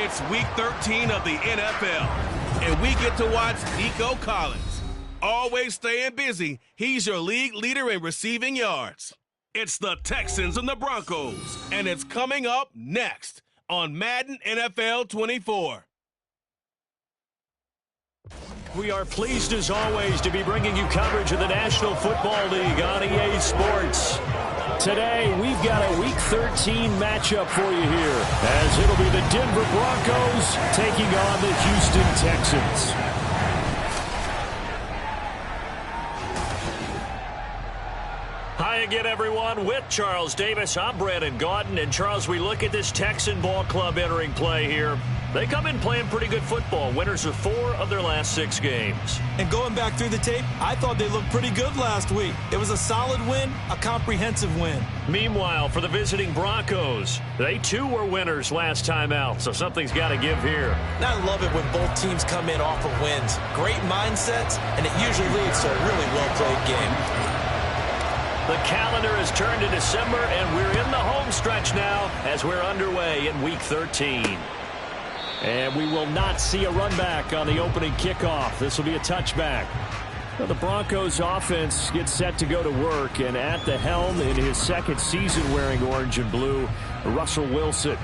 It's Week 13 of the NFL, and we get to watch Nico Collins. Always staying busy, he's your league leader in receiving yards. It's the Texans and the Broncos, and it's coming up next on Madden NFL 24. We are pleased, as always, to be bringing you coverage of the National Football League on EA Sports. Today, we've got a Week 13 matchup for you here, as it'll be the Denver Broncos taking on the Houston Texans. Hi again, everyone. With Charles Davis, I'm Brandon Gaudin. And, Charles, we look at this Texan ball club entering play here. They come in playing pretty good football, winners of 4 of their last 6 games. And going back through the tape, I thought they looked pretty good last week. It was a solid win, a comprehensive win. Meanwhile, for the visiting Broncos, they too were winners last time out, so something's got to give here. I love it when both teams come in off of wins. Great mindsets, and it usually leads to a really well-played game. The calendar has turned to December, and we're in the home stretch now as we're underway in Week 13. And we will not see a run back on the opening kickoff. This will be a touchback. Well, the Broncos offense gets set to go to work, and at the helm in his second season wearing orange and blue, Russell Wilson.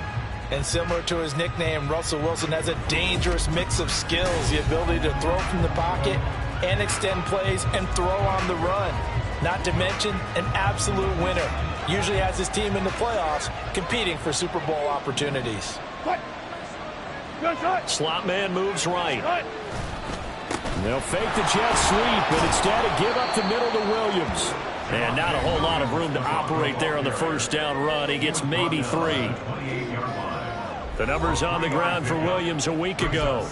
And similar to his nickname, Russell Wilson has a dangerous mix of skills, the ability to throw from the pocket and extend plays and throw on the run. Not to mention an absolute winner. Usually has his team in the playoffs competing for Super Bowl opportunities. Slot man moves right. They'll fake the jet sweep, but instead give up the middle to Williams. And not a whole lot of room to operate there on the first down run. He gets maybe 3. The numbers on the ground for Williams a week ago.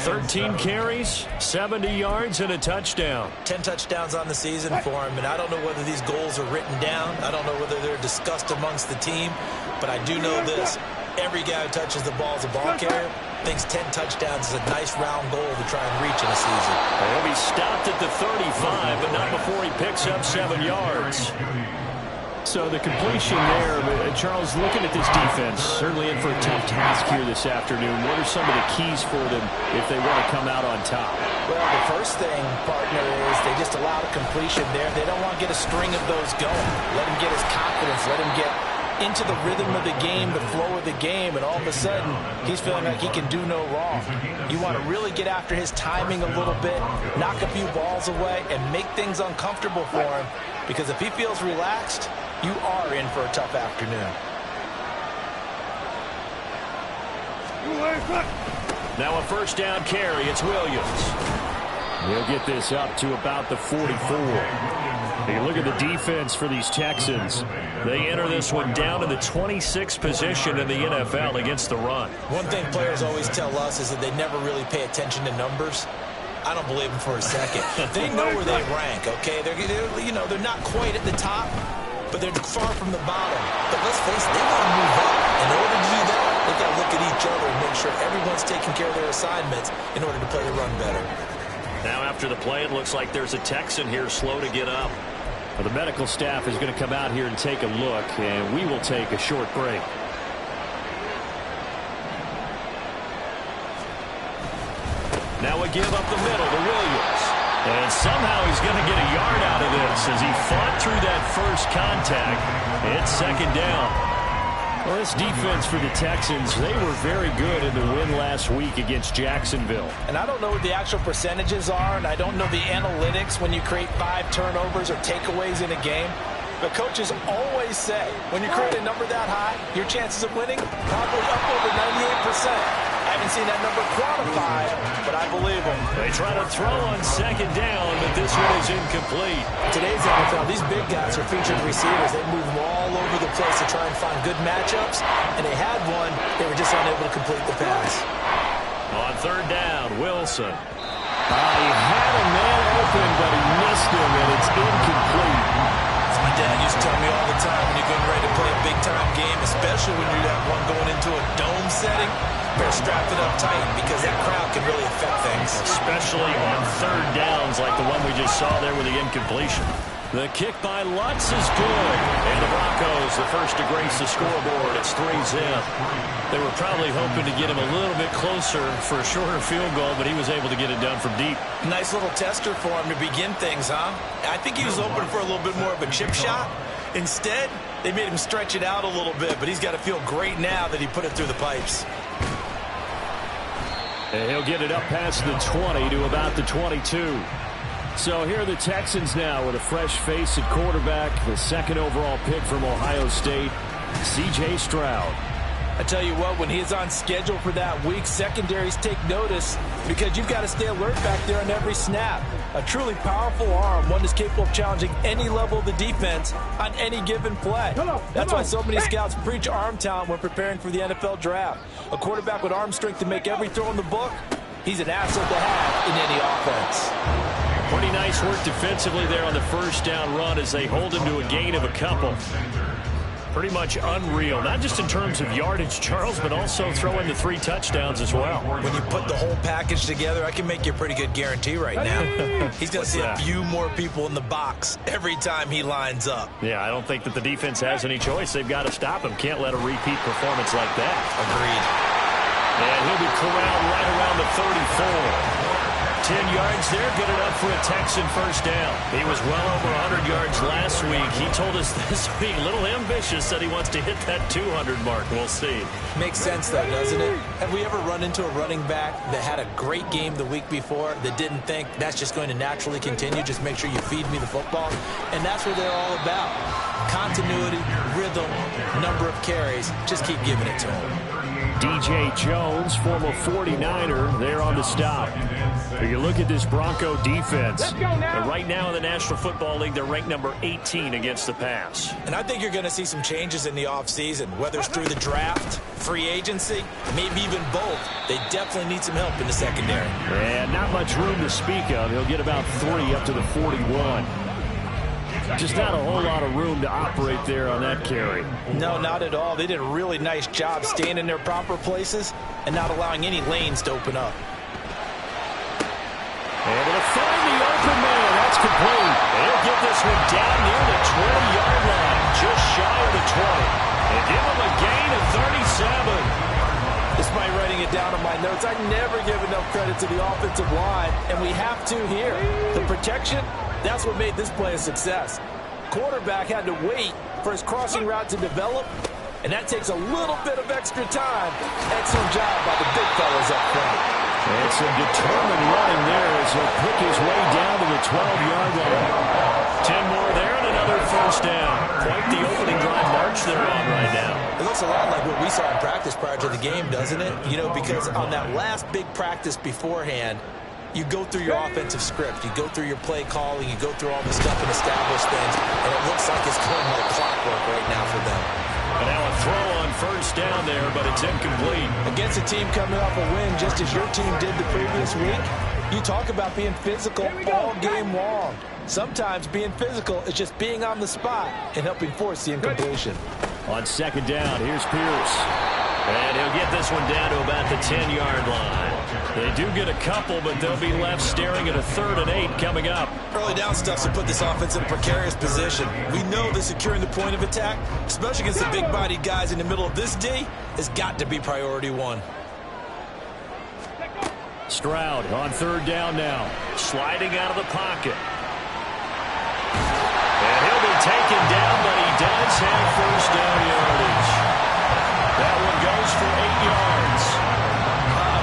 13 carries, 70 yards, and a touchdown. 10 touchdowns on the season for him, and I don't know whether these goals are written down. I don't know whether they're discussed amongst the team, but I do know this. Every guy who touches the ball as a ball carrier thinks 10 touchdowns is a nice round goal to try and reach in a season. He'll be stopped at the 35, but not before he picks up 7 yards. So the completion there, Charles, looking at this defense, certainly in for a tough task here this afternoon. What are some of the keys for them if they want to come out on top? Well, the first thing, partner, is they just allow the completion there. They don't want to get a string of those going. Let him get his confidence. Let him get into the rhythm of the game, the flow of the game, and all of a sudden, he's feeling like he can do no wrong. You want to really get after his timing a little bit, knock a few balls away, and make things uncomfortable for him, because if he feels relaxed, you are in for a tough afternoon. Now a first down carry. It's Williams. He'll get this up to about the 44. Hey, look at the defense for these Texans. They enter this one down in the 26th position in the NFL against the run. One thing players always tell us is that they never really pay attention to numbers. I don't believe them for a second. They know where they rank, okay? They're not quite at the top, but they're far from the bottom. But let's face it, they want to move up. In order to do that, they've got to look at each other and make sure everyone's taking care of their assignments in order to play the run better. Now after the play, it looks like there's a Texan here slow to get up. Well, the medical staff is going to come out here and take a look, and we will take a short break. Now a give up the middle to Williams. And somehow he's going to get a yard out of this as he fought through that first contact. It's second down. Well, this defense for the Texans, they were very good in the win last week against Jacksonville. And I don't know what the actual percentages are, and I don't know the analytics when you create 5 turnovers or takeaways in a game. But coaches always say, when you create a number that high, your chances of winning probably up over 98%. I haven't seen that number quantified, but I believe them. They try to throw on second down, but this one is incomplete. Today's NFL, these big guys are featured receivers. They move them all over the place to try and find good matchups, and they had one. They were just unable to complete the pass. On third down, Wilson. He had a man open, but he missed him, and it's incomplete. My dad used to tell me all the time, when you're getting ready to play a big-time game, especially when you have one going into a dome setting, better strap it up tight because that crowd can really affect things. Especially on third downs like the one we just saw there with the incompletion. The kick by Lutz is good. And the Broncos, the first to grace the scoreboard. It's 3-zip. They were probably hoping to get him a little bit closer for a shorter field goal, but he was able to get it done from deep. Nice little tester for him to begin things, huh? I think he was hoping for a little bit more of a chip shot. Instead, they made him stretch it out a little bit, but he's got to feel great now that he put it through the pipes. And he'll get it up past the 20 to about the 22. So here are the Texans now with a fresh face at quarterback, the second overall pick from Ohio State, C.J. Stroud. I tell you what, when he's on schedule for that week, secondaries take notice because you've got to stay alert back there on every snap. A truly powerful arm, one that's capable of challenging any level of the defense on any given play. That's why so many scouts preach arm talent when preparing for the NFL draft. A quarterback with arm strength to make every throw in the book, he's an asset to have in any offense. Pretty nice work defensively there on the first down run as they hold him to a gain of a couple. Pretty much unreal, not just in terms of yardage, Charles, but also throwing the 3 touchdowns as well. When you put the whole package together, I can make you a pretty good guarantee right now. He's going to see a few more people in the box every time he lines up. Yeah, I don't think that the defense has any choice. They've got to stop him. Can't let a repeat performance like that. Agreed. And he'll be corralled right around the 34. 10 yards there, good enough for a Texan first down. He was well over 100 yards last week. He told us this week, a little ambitious, that he wants to hit that 200 mark. We'll see. Makes sense, though, doesn't it? Have we ever run into a running back that had a great game the week before that didn't think that's just going to naturally continue? Just make sure you feed me the football. And that's what they're all about. Continuity, rhythm, number of carries. Just keep giving it to him. DJ Jones, former 49er, there on the stop. You look at this Bronco defense. Right now in the National Football League, they're ranked number 18 against the pass. And I think you're going to see some changes in the offseason, whether it's through the draft, free agency, maybe even both. They definitely need some help in the secondary. And not much room to speak of. He'll get about 3 up to the 41. Just not a whole lot of room to operate there on that carry. No, not at all. They did a really nice job staying in their proper places and not allowing any lanes to open up. Able to find the open man. That's complete. They'll get this one down near the 20-yard line, just shy of the 20. And give him a gain of 37. Despite writing it down on my notes, I never give enough credit to the offensive line, and we have to here. The protection, that's what made this play a success. quarterback had to wait for his crossing route to develop, and that takes a little bit of extra time. Excellent job by the big fellas up front. And some determined running there as he'll pick his way down to the 12-yard line. 10 more there and another first down. Quite the opening drive march they're on right now. It looks a lot like what we saw in practice prior to the game, doesn't it? You know, because on that last big practice beforehand, you go through your offensive script. You go through your play calling. You go through all the stuff and establish things. And it looks like it's going like clockwork right now for them. And now a throw on first down there, but it's incomplete. Against a team coming off a win just as your team did the previous week, you talk about being physical all game long. Sometimes being physical is just being on the spot and helping force the incompletion. On second down, here's Pierce. And he'll get this one down to about the 10-yard line. They do get a couple, but they'll be left staring at a 3rd and 8 coming up. Early down stuff to put this offense in a precarious position. We know that securing the point of attack, especially against the big-bodied guys in the middle of this D, has got to be priority one. Stroud on 3rd down now. Sliding out of the pocket. And he'll be taken down, but he does have first down yardage. That one goes for 8 yards.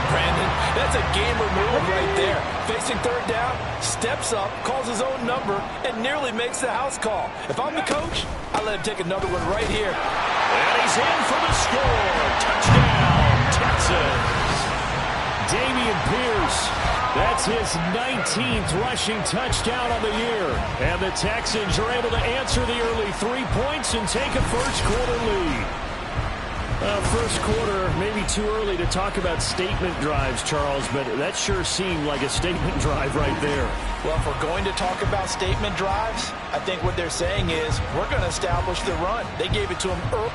Brandon, that's a gamer move right there. Facing 3rd down, steps up, calls his own number, and nearly makes the house call. If I'm the coach, I let him take another one right here. And he's in for the score. Touchdown, Texans. Dameon Pierce. That's his 19th rushing touchdown on the year. And the Texans are able to answer the early 3 points and take a first-quarter lead. First quarter, maybe too early to talk about statement drives, Charles, but that sure seemed like a statement drive right there. Well, if we're going to talk about statement drives, I think what they're saying is we're going to establish the run. They gave it to him early.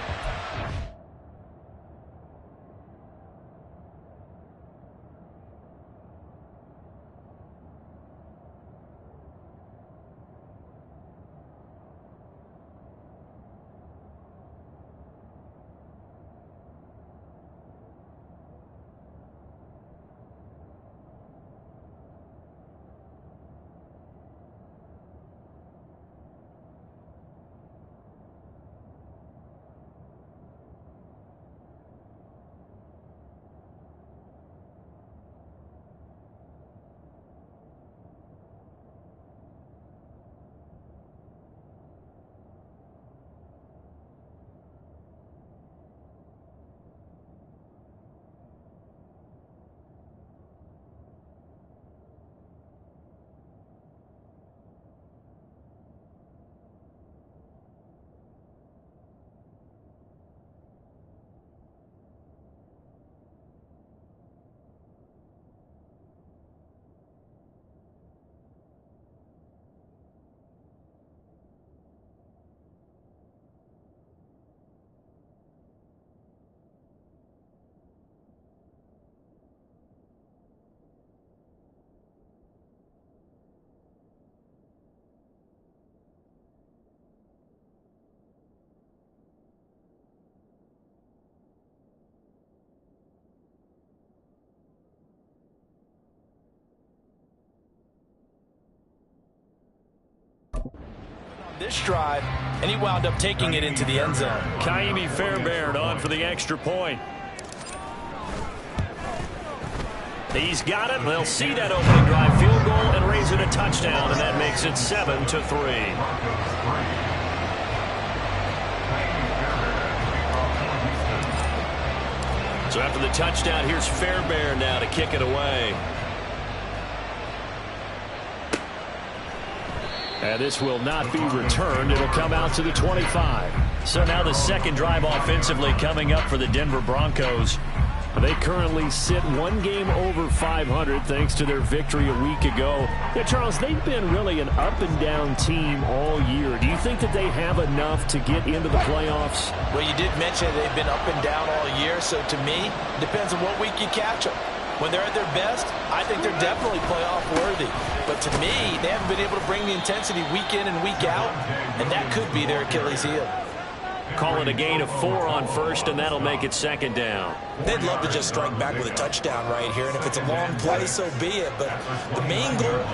This drive, and he wound up taking it into the end zone. Ka'imi Fairbairn on for the extra point. He's got it. They'll see that opening drive field goal and raise it a touchdown, and that makes it 7-3. So after the touchdown, here's Fairbairn now to kick it away. And this will not be returned. It'll come out to the 25. So now the second drive offensively coming up for the Denver Broncos. They currently sit one game over 500 thanks to their victory a week ago. Yeah, Charles, they've been really an up-and-down team all year. Do you think that they have enough to get into the playoffs? Well, you did mention they've been up and down all year, so to me, it depends on what week you catch them. When they're at their best, I think they're definitely playoff worthy. But to me, they haven't been able to bring the intensity week in and week out, and that could be their Achilles heel. Call it a gain of 4 on first, and that'll make it second down. They'd love to just strike back with a touchdown right here, and if it's a long play, so be it. But the main goal,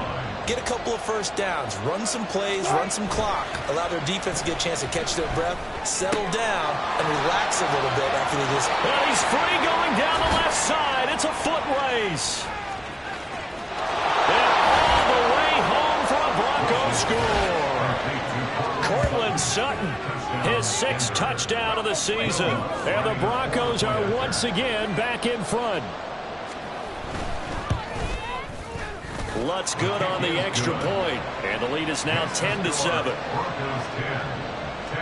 get a couple of first downs, run some plays, run some clock, allow their defense to get a chance to catch their breath, settle down, and relax a little bit after they just... Well, he's free going down the left side. It's a foot race. And all the way home for a Broncos score. Courtland Sutton, his 6th touchdown of the season. And the Broncos are once again back in front. Lutz good on the extra point, and the lead is now 10-7.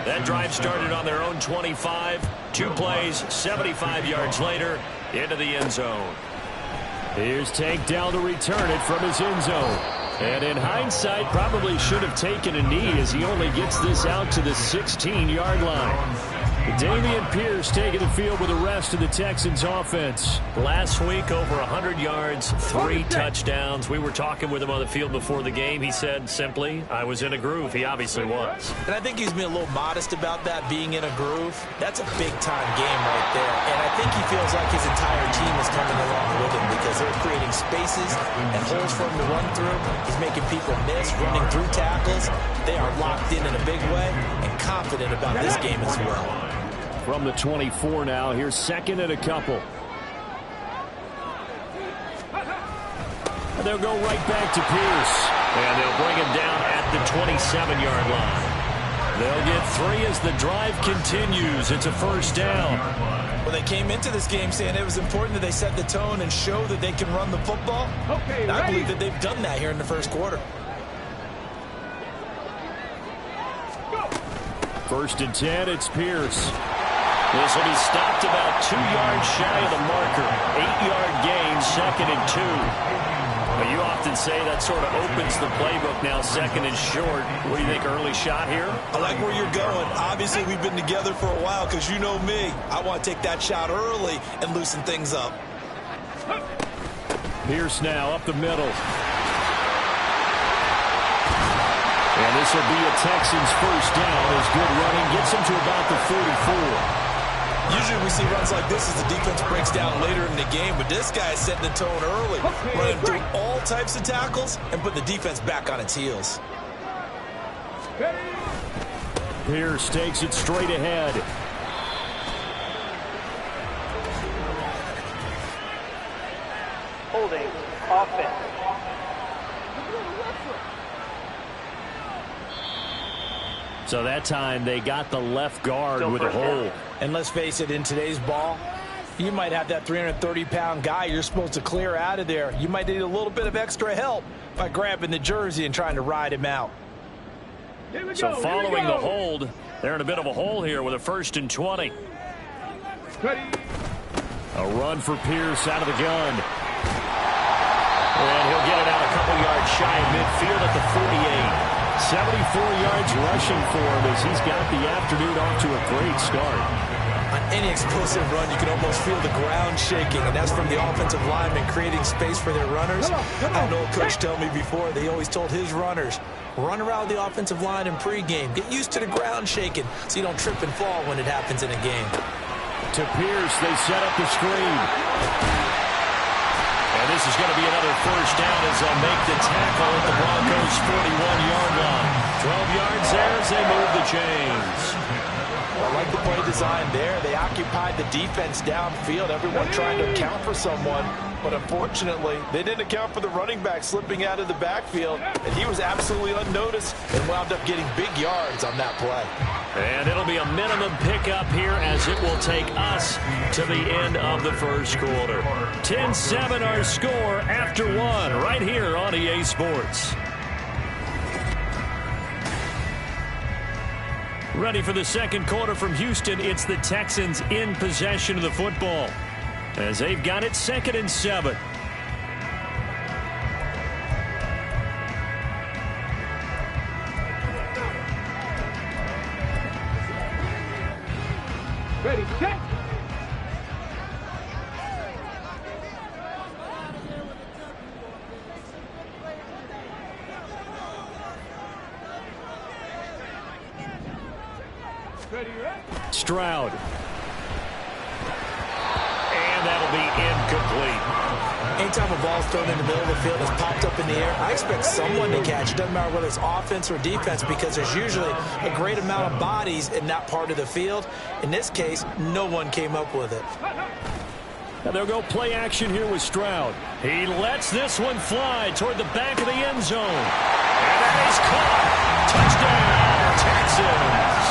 That drive started on their own 25. 2 plays, 75 yards later, into the end zone. Here's Tank Dell to return it from his end zone. And in hindsight, probably should have taken a knee as he only gets this out to the 16-yard line. Dameon Pierce taking the field with the rest of the Texans offense. Last week, over 100 yards, 3 touchdowns. We were talking with him on the field before the game. He said simply, I was in a groove. He obviously was. And I think he's been a little modest about that, being in a groove. That's a big-time game right there. And I think he feels like his entire team is coming along with him because they're creating spaces and holes for him to run through. He's making people miss, running through tackles. They are locked in a big way and confident about this game as well. From the 24 now, here's 2nd and a couple. They'll go right back to Pierce. And they'll bring him down at the 27-yard line. They'll get 3 as the drive continues. It's a first down. Well, they came into this game saying it was important that they set the tone and show that they can run the football. Okay, and I believe that they've done that here in the first quarter. 1st and 10, it's Pierce. This will be stopped about 2 yards shy of the marker. 8-yard gain, 2nd and 2. Well, you often say that sort of opens the playbook now, 2nd and short. What do you think, early shot here? I like where you're going. Obviously, we've been together for a while because you know me. I want to take that shot early and loosen things up. Pierce now up the middle. And this will be a Texans first down as good running gets them to about the 44. Usually we see runs like this as the defense breaks down later in the game, but this guy is setting the tone early, running through all types of tackles and put the defense back on its heels. Pierce takes it straight ahead. Holding offense. So that time they got the left guard with a hold. And let's face it, in today's ball, you might have that 330-pound guy you're supposed to clear out of there. You might need a little bit of extra help by grabbing the jersey and trying to ride him out. So following the hold, they're in a bit of a hole here with a 1st and 20. A run for Pierce out of the gun. And he'll get it out a couple yards shy of midfield at the 48. 74 yards rushing for him as he's got the afternoon off to a great start. On any explosive run, you can almost feel the ground shaking, and that's from the offensive linemen creating space for their runners. I had an old coach tell me before, they always told his runners, run around the offensive line in pregame. Get used to the ground shaking so you don't trip and fall when it happens in a game. To Pierce, they set up the screen. And this is going to be another first down as they'll make the tackle at the Broncos' 41-yard line. 12 yards there as they move the chains. I like the play design there. They occupied the defense downfield, everyone trying to account for someone. But unfortunately, they didn't account for the running back slipping out of the backfield, and he was absolutely unnoticed and wound up getting big yards on that play. And it'll be a minimum pickup here as it will take us to the end of the first quarter. 10-7 our score after 1 right here on EA Sports. Ready for the second quarter from Houston. It's the Texans in possession of the football as they've got it 2nd and 7. Ready, check. Stroud. And that'll will be incomplete. Anytime a ball's thrown in the middle of the field, it's popped up in the air, I expect someone to catch. It doesn't matter whether it's offense or defense, because there's usually a great amount of bodies in that part of the field. In this case, no one came up with it. And they'll go play action here with Stroud. He lets this one fly toward the back of the end zone. And that is caught. Touchdown, Texans.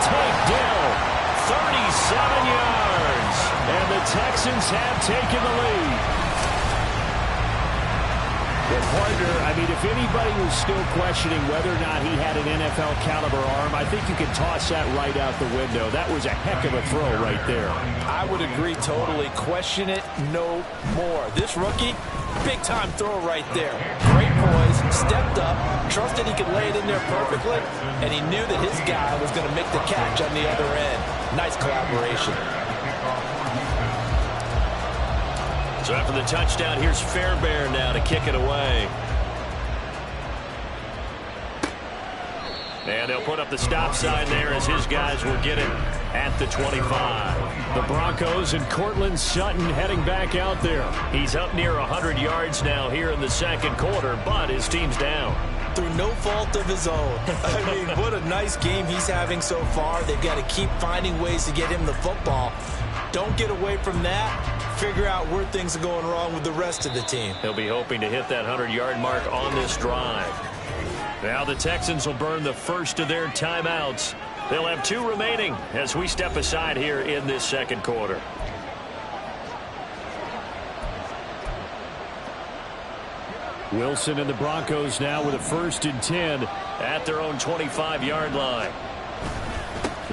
Tank Dell, 37 yards. And the Texans have taken the lead. Well, partner, I mean, if anybody was still questioning whether or not he had an NFL caliber arm, I think you could toss that right out the window. That was a heck of a throw right there. I would agree totally. Question it no more. This rookie, big-time throw right there. Great poise, stepped up, trusted he could lay it in there perfectly, and he knew that his guy was going to make the catch on the other end. Nice collaboration. So after the touchdown, here's Fairbairn now to kick it away. And they'll put up the stop sign there as his guys will get it at the 25. The Broncos and Cortland Sutton heading back out there. He's up near 100 yards now here in the second quarter, but his team's down. Through no fault of his own. I mean, what a nice game he's having so far. They've got to keep finding ways to get him the football. Don't get away from that. Figure out where things are going wrong with the rest of the team. He'll be hoping to hit that 100-yard mark on this drive. Now the Texans will burn the first of their timeouts. They'll have 2 remaining as we step aside here in this second quarter. Wilson and the Broncos now with a 1st and 10 at their own 25-yard line.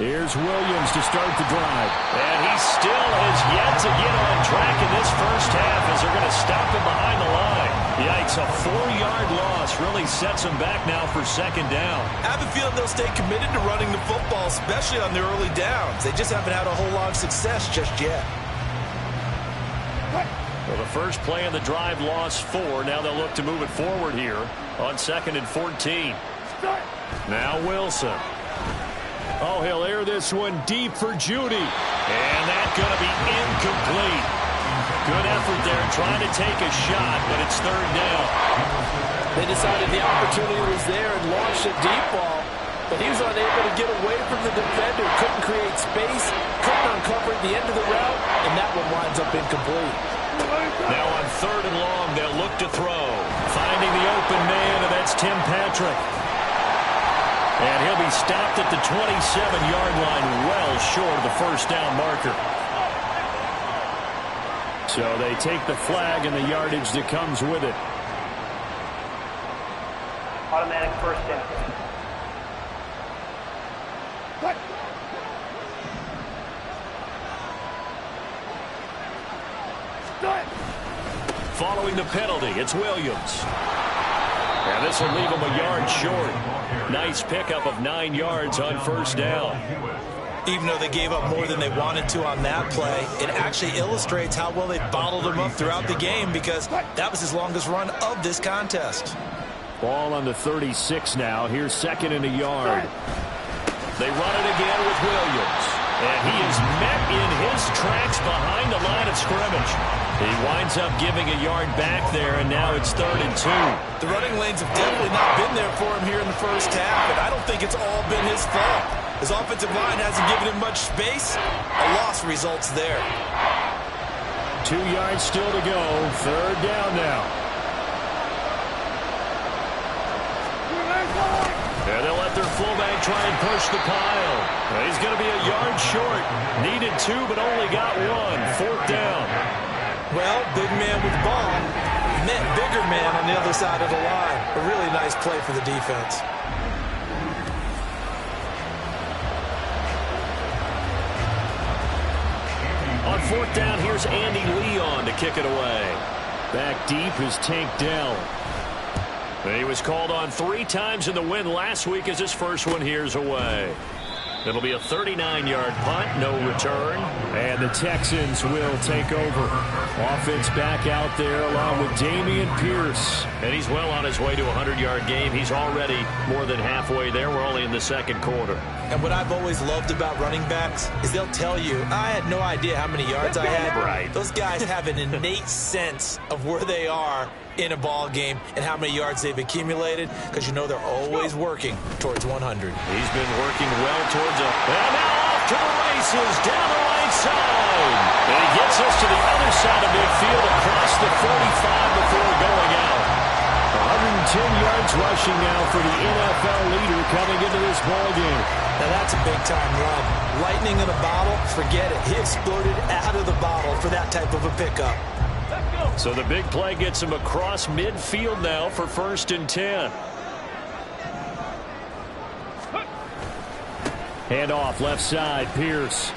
Here's Williams to start the drive. And he still has yet to get on track in this first half as they're going to stop him behind the line. Yikes, a 4-yard loss really sets him back now for second down. I have a feeling they'll stay committed to running the football, especially on their early downs. They just haven't had a whole lot of success just yet. Well, the first play in the drive lost 4. Now they'll look to move it forward here on 2nd and 14. Now Wilson. Oh, he'll air this one deep for Judy. And that's going to be incomplete. Good effort there trying to take a shot, but it's 3rd down. They decided the opportunity was there and launched a deep ball, but he was unable to get away from the defender. Couldn't create space, couldn't uncover at the end of the route, and that one winds up incomplete. Now on 3rd and long, they'll look to throw. Finding the open man, and that's Tim Patrick. And he'll be stopped at the 27-yard line, well short of the first down marker. So they take the flag and the yardage that comes with it. Automatic 1st down. Following the penalty, it's Williams. And this will leave him a yard short. Nice pickup of 9 yards on 1st down. Even though they gave up more than they wanted to on that play, it actually illustrates how well they bottled him up throughout the game, because that was his longest run of this contest. Ball on the 36 now. Here's 2nd and a yard. They run it again with Williams. And he is met in his tracks behind the line of scrimmage. He winds up giving a yard back there, and now it's 3rd and 2. The running lanes have definitely not been there for him here in the first half, and I don't think it's all been his fault. His offensive line hasn't given him much space. A loss results there. 2 yards still to go. 3rd down now. And they'll let their fullback try and push the pile. He's going to be a yard short. Needed 2, but only got 1. 4th down. Well, big man with the ball met bigger man on the other side of the line. A really nice play for the defense. On 4th down, here's Andy Leon to kick it away. Back deep is Tank Dell. He was called on 3 times in the win last week as his first one here's away. It'll be a 39-yard punt, no return. And the Texans will take over. Offense back out there along with Dameon Pierce. And he's well on his way to a 100-yard game. He's already more than halfway there. We're only in the second quarter. And what I've always loved about running backs is they'll tell you, I had no idea how many yards I had. Right. Those guys have an innate sense of where they are in a ball game and how many yards they've accumulated, because you know they're always working towards 100. He's been working well towards a... And now off to the races, down the right side. And he gets us to the other side of midfield across the 45 before going out. 110 yards rushing now for the NFL leader coming into this ball game. Now that's a big-time run. Lightning in a bottle, forget it. He exploded out of the bottle for that type of a pickup. So the big play gets him across midfield now for 1st and 10. Hand off left side, Pierce.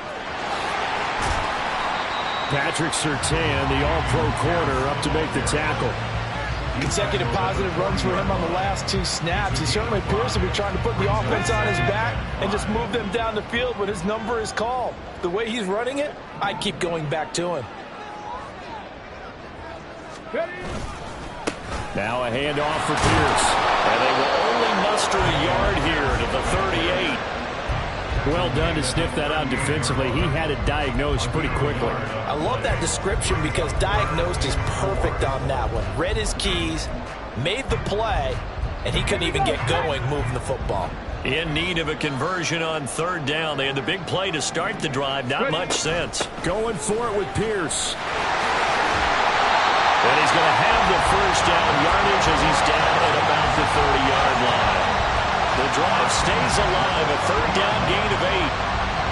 Patrick Surtain, the all-pro corner, up to make the tackle. Consecutive positive runs for him on the last 2 snaps. He certainly appears to be trying to put the offense on his back and just move them down the field, but his number is called. The way he's running it, I'd keep going back to him. Now a handoff for Pierce. And they will only muster a yard here to the 38. Well done to sniff that out defensively. He had it diagnosed pretty quickly. I love that description because diagnosed is perfect on that one. Read his keys, made the play, and he couldn't even get going moving the football. In need of a conversion on 3rd down. They had the big play to start the drive. Not much sense. Going for it with Pierce. And he's going to have the 1st down yardage as he's down at about the 30-yard line. The drive stays alive, a 3rd down gain of 8.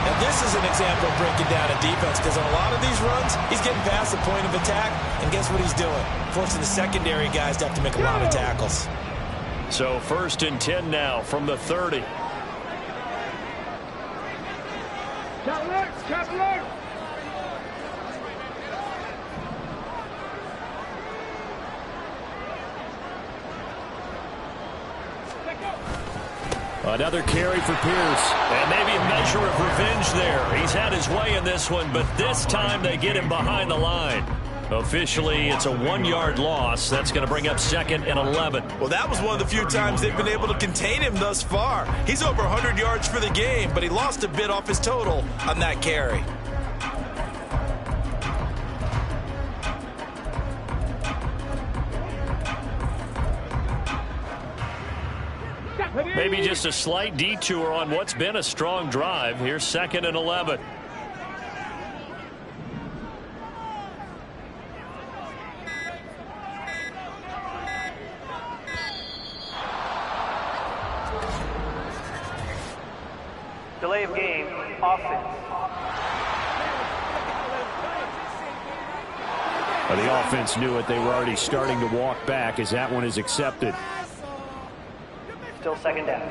Now this is an example of breaking down a defense, because on a lot of these runs, he's getting past the point of attack, and guess what he's doing? Forcing the secondary guys to have to make a lot of tackles. So 1st and 10 now from the 30. Another carry for Pierce. And maybe a measure of revenge there. He's had his way in this one, but this time they get him behind the line. Officially, it's a 1-yard loss. That's going to bring up 2nd and 11. Well, that was one of the few times they've been able to contain him thus far. He's over 100 yards for the game, but he lost a bit off his total on that carry. Maybe just a slight detour on what's been a strong drive. Here's 2nd and 11. Delay of game, offense. The offense knew it. They were already starting to walk back as that one is accepted. Still 2nd down.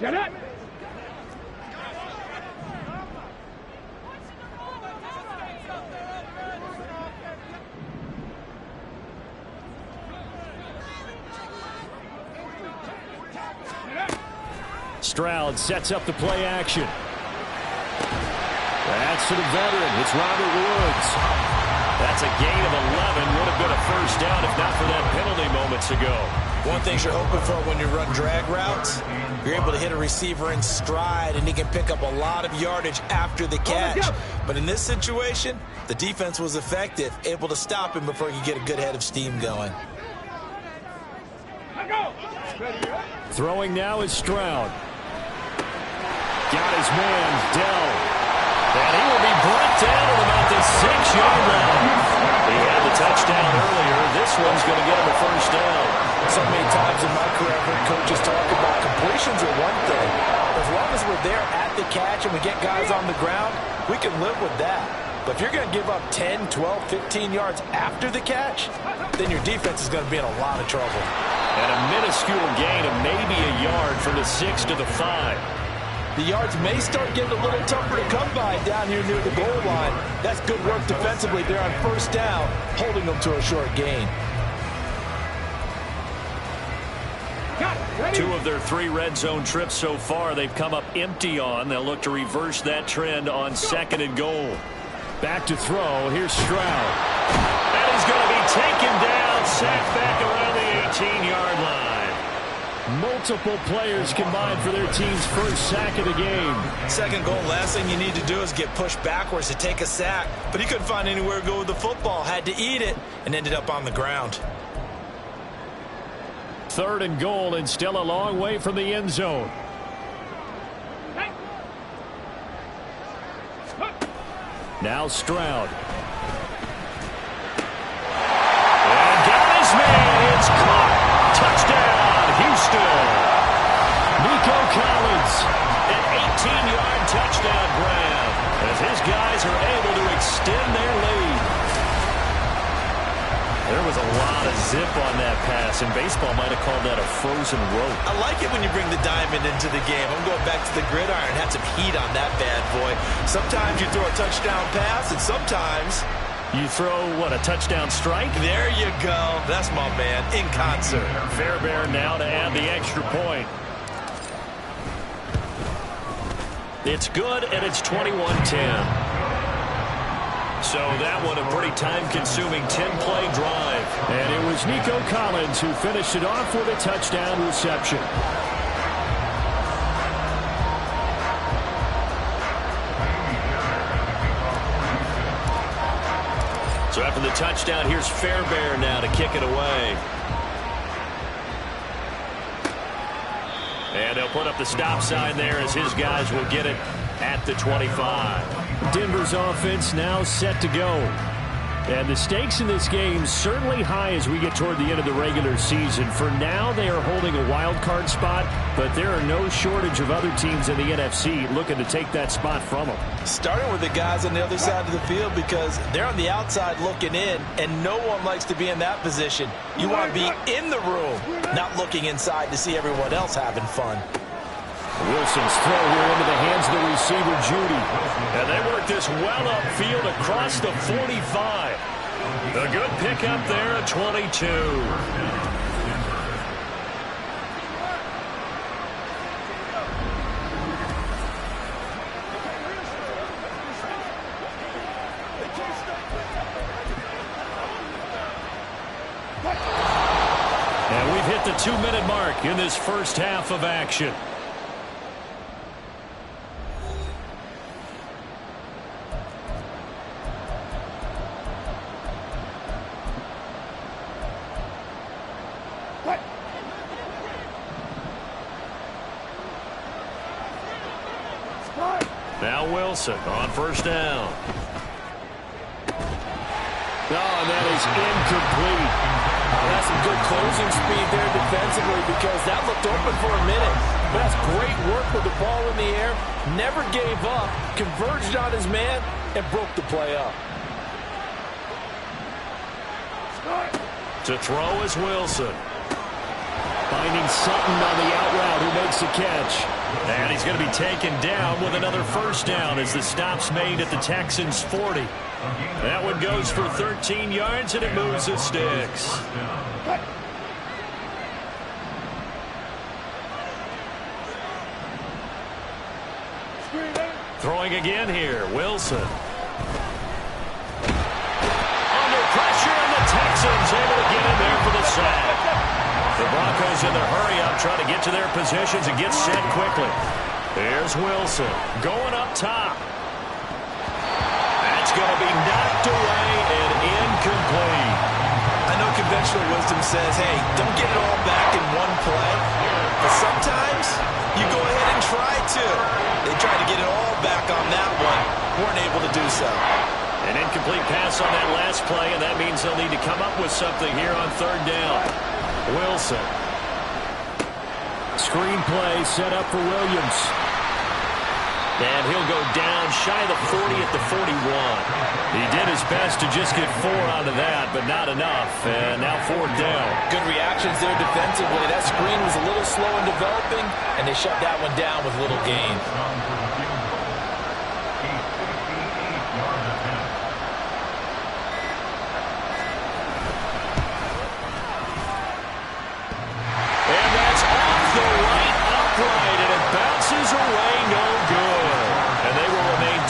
Get it! Stroud sets up the play action. That's to the veteran. It's Robert Woods. That's a gain of 11. Would have been a 1st down if not for that penalty moments ago. One thing you're hoping for when you run drag routes, you're able to hit a receiver in stride, and he can pick up a lot of yardage after the catch. But in this situation, the defense was effective, able to stop him before he could get a good head of steam going. Throwing now is Stroud. Got his man, Dell. And he will be brought down at about the 6-yard line. He had the touchdown earlier. This one's going to get him a 1st down. So many times in my career, I've heard coaches talk about completions are one thing. As long as we're there at the catch and we get guys on the ground, we can live with that. But if you're going to give up 10, 12, 15 yards after the catch, then your defense is going to be in a lot of trouble. And a minuscule gain of maybe a yard from the 6 to the 5. The yards may start getting a little tougher to come by down here near the goal line. That's good work defensively there on 1st down, holding them to a short gain. Got it. 2 of their 3 red zone trips so far, they've come up empty on. They'll look to reverse that trend on 2nd and goal. Back to throw. Here's Stroud. And he's going to be taken down, sacked back around the 18-yard line. Multiple players combined for their team's first sack of the game. 2nd goal, last thing you need to do is get pushed backwards to take a sack. But he couldn't find anywhere to go with the football. Had to eat it and ended up on the ground. 3rd and goal and still a long way from the end zone. Now Stroud. And got his man. It's caught. Touchdown, Houston. Nico Collins. An 18-yard touchdown grab as his guys are able to extend their lead. There was a lot of zip on that pass, and baseball might have called that a frozen rope. I like it when you bring the diamond into the game. I'm going back to the gridiron. Had some heat on that bad boy. Sometimes you throw a touchdown pass, and sometimes you throw, what, a touchdown strike? There you go. That's my man, in concert. Fairbairn now to add the extra point. It's good, and it's 21-10. So that one a pretty time-consuming 10-play drive. And it was Nico Collins who finished it off with a touchdown reception. So after the touchdown, here's Fairbairn now to kick it away. And they'll put up the stop sign there as his guys will get it at the 25. Denver's offense now set to go. And the stakes in this game certainly high as we get toward the end of the regular season. For now, they are holding a wild card spot, but there are no shortage of other teams in the NFC looking to take that spot from them. Starting with the guys on the other side of the field because they're on the outside looking in, and no one likes to be in that position. You want to be in the room, not looking inside to see everyone else having fun. Wilson's throw here into the hands of the receiver, Judy. And they work this well upfield across the 45. A good pickup there at 22. And we've hit the 2-minute mark in this first half of action. Now Wilson on first down. Oh, and that is incomplete. That's some good closing speed there defensively because that looked open for a minute. But that's great work with the ball in the air. Never gave up, converged on his man, and broke the play up. To throw is Wilson. Finding Sutton on the out route who makes the catch. And he's going to be taken down with another first down as the stop's made at the Texans' 40. That one goes for 13 yards, and it moves the sticks. Throwing again here, Wilson. Under pressure, and the Texans able to get in there for the sack. The Broncos in their hurry-up trying to get to their positions and get set quickly. There's Wilson going up top. That's going to be knocked away and incomplete. I know conventional wisdom says, hey, don't get it all back in one play. But sometimes you go ahead and try to. They tried to get it all back on that one. Weren't able to do so. An incomplete pass on that last play, and that means they'll need to come up with something here on third down. Wilson. Screen play set up for Williams. And he'll go down shy of the 40 at the 41. He did his best to just get 4 out of that, but not enough. And now fourth down. Good reactions there defensively. That screen was a little slow in developing, and they shut that one down with little gain.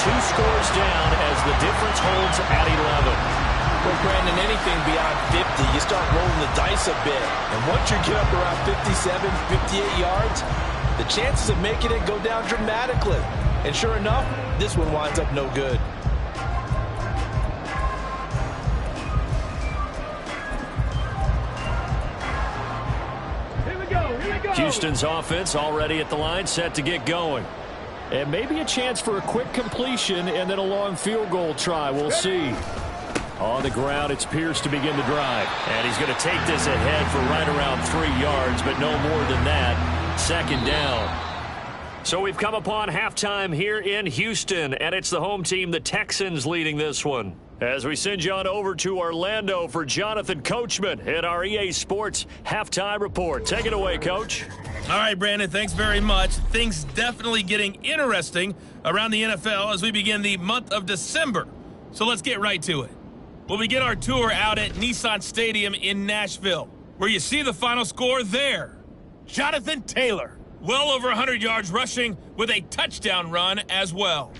2 scores down as the difference holds at 11. Well, Brandon, anything beyond 50, you start rolling the dice a bit. And once you get up around 57, 58 yards, the chances of making it go down dramatically. And sure enough, this one winds up no good. Houston's offense already at the line, set to get going. And maybe a chance for a quick completion and then a long field goal try. We'll see. On the ground, it's Pierce to begin the drive. And he's going to take this ahead for right around 3 yards, but no more than that. Second down. So we've come upon halftime here in Houston, and it's the home team, the Texans, leading this one. As we send you on over to Orlando for Jonathan Coachman at our EA Sports Halftime Report. Take it away, Coach. All right, Brandon, thanks very much. Things definitely getting interesting around the NFL as we begin the month of December. So let's get right to it. We'll begin our tour out at Nissan Stadium in Nashville, where you see the final score there. Jonathan Taylor, well over 100 yards rushing with a touchdown run as well.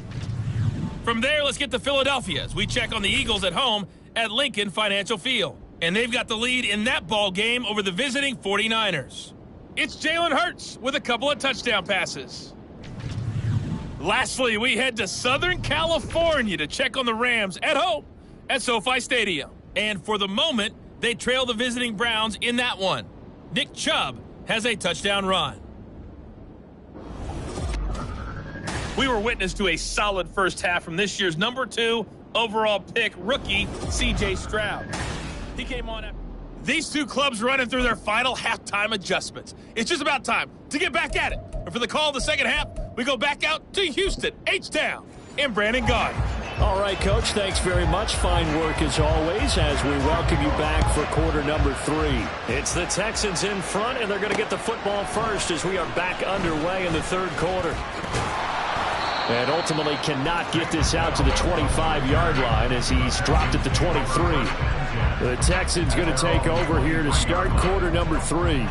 From there, let's get to Philadelphia as we check on the Eagles at home at Lincoln Financial Field. And they've got the lead in that ball game over the visiting 49ers. It's Jalen Hurts with a couple of touchdown passes. Lastly, we head to Southern California to check on the Rams at home at SoFi Stadium. And for the moment, they trail the visiting Browns in that one. Nick Chubb has a touchdown run. We were witness to a solid first half from this year's number 2 overall pick rookie, C.J. Stroud. He came on after. These two clubs running through their final halftime adjustments. It's just about time to get back at it. And for the call of the second half, we go back out to Houston, H-Town, and Brandon Gaudin. All right, Coach, thanks very much. Fine work as always as we welcome you back for quarter number 3. It's the Texans in front, and they're going to get the football first as we are back underway in the third quarter. And ultimately cannot get this out to the 25-yard line as he's dropped at the 23. The Texans going to take over here to start quarter number 3.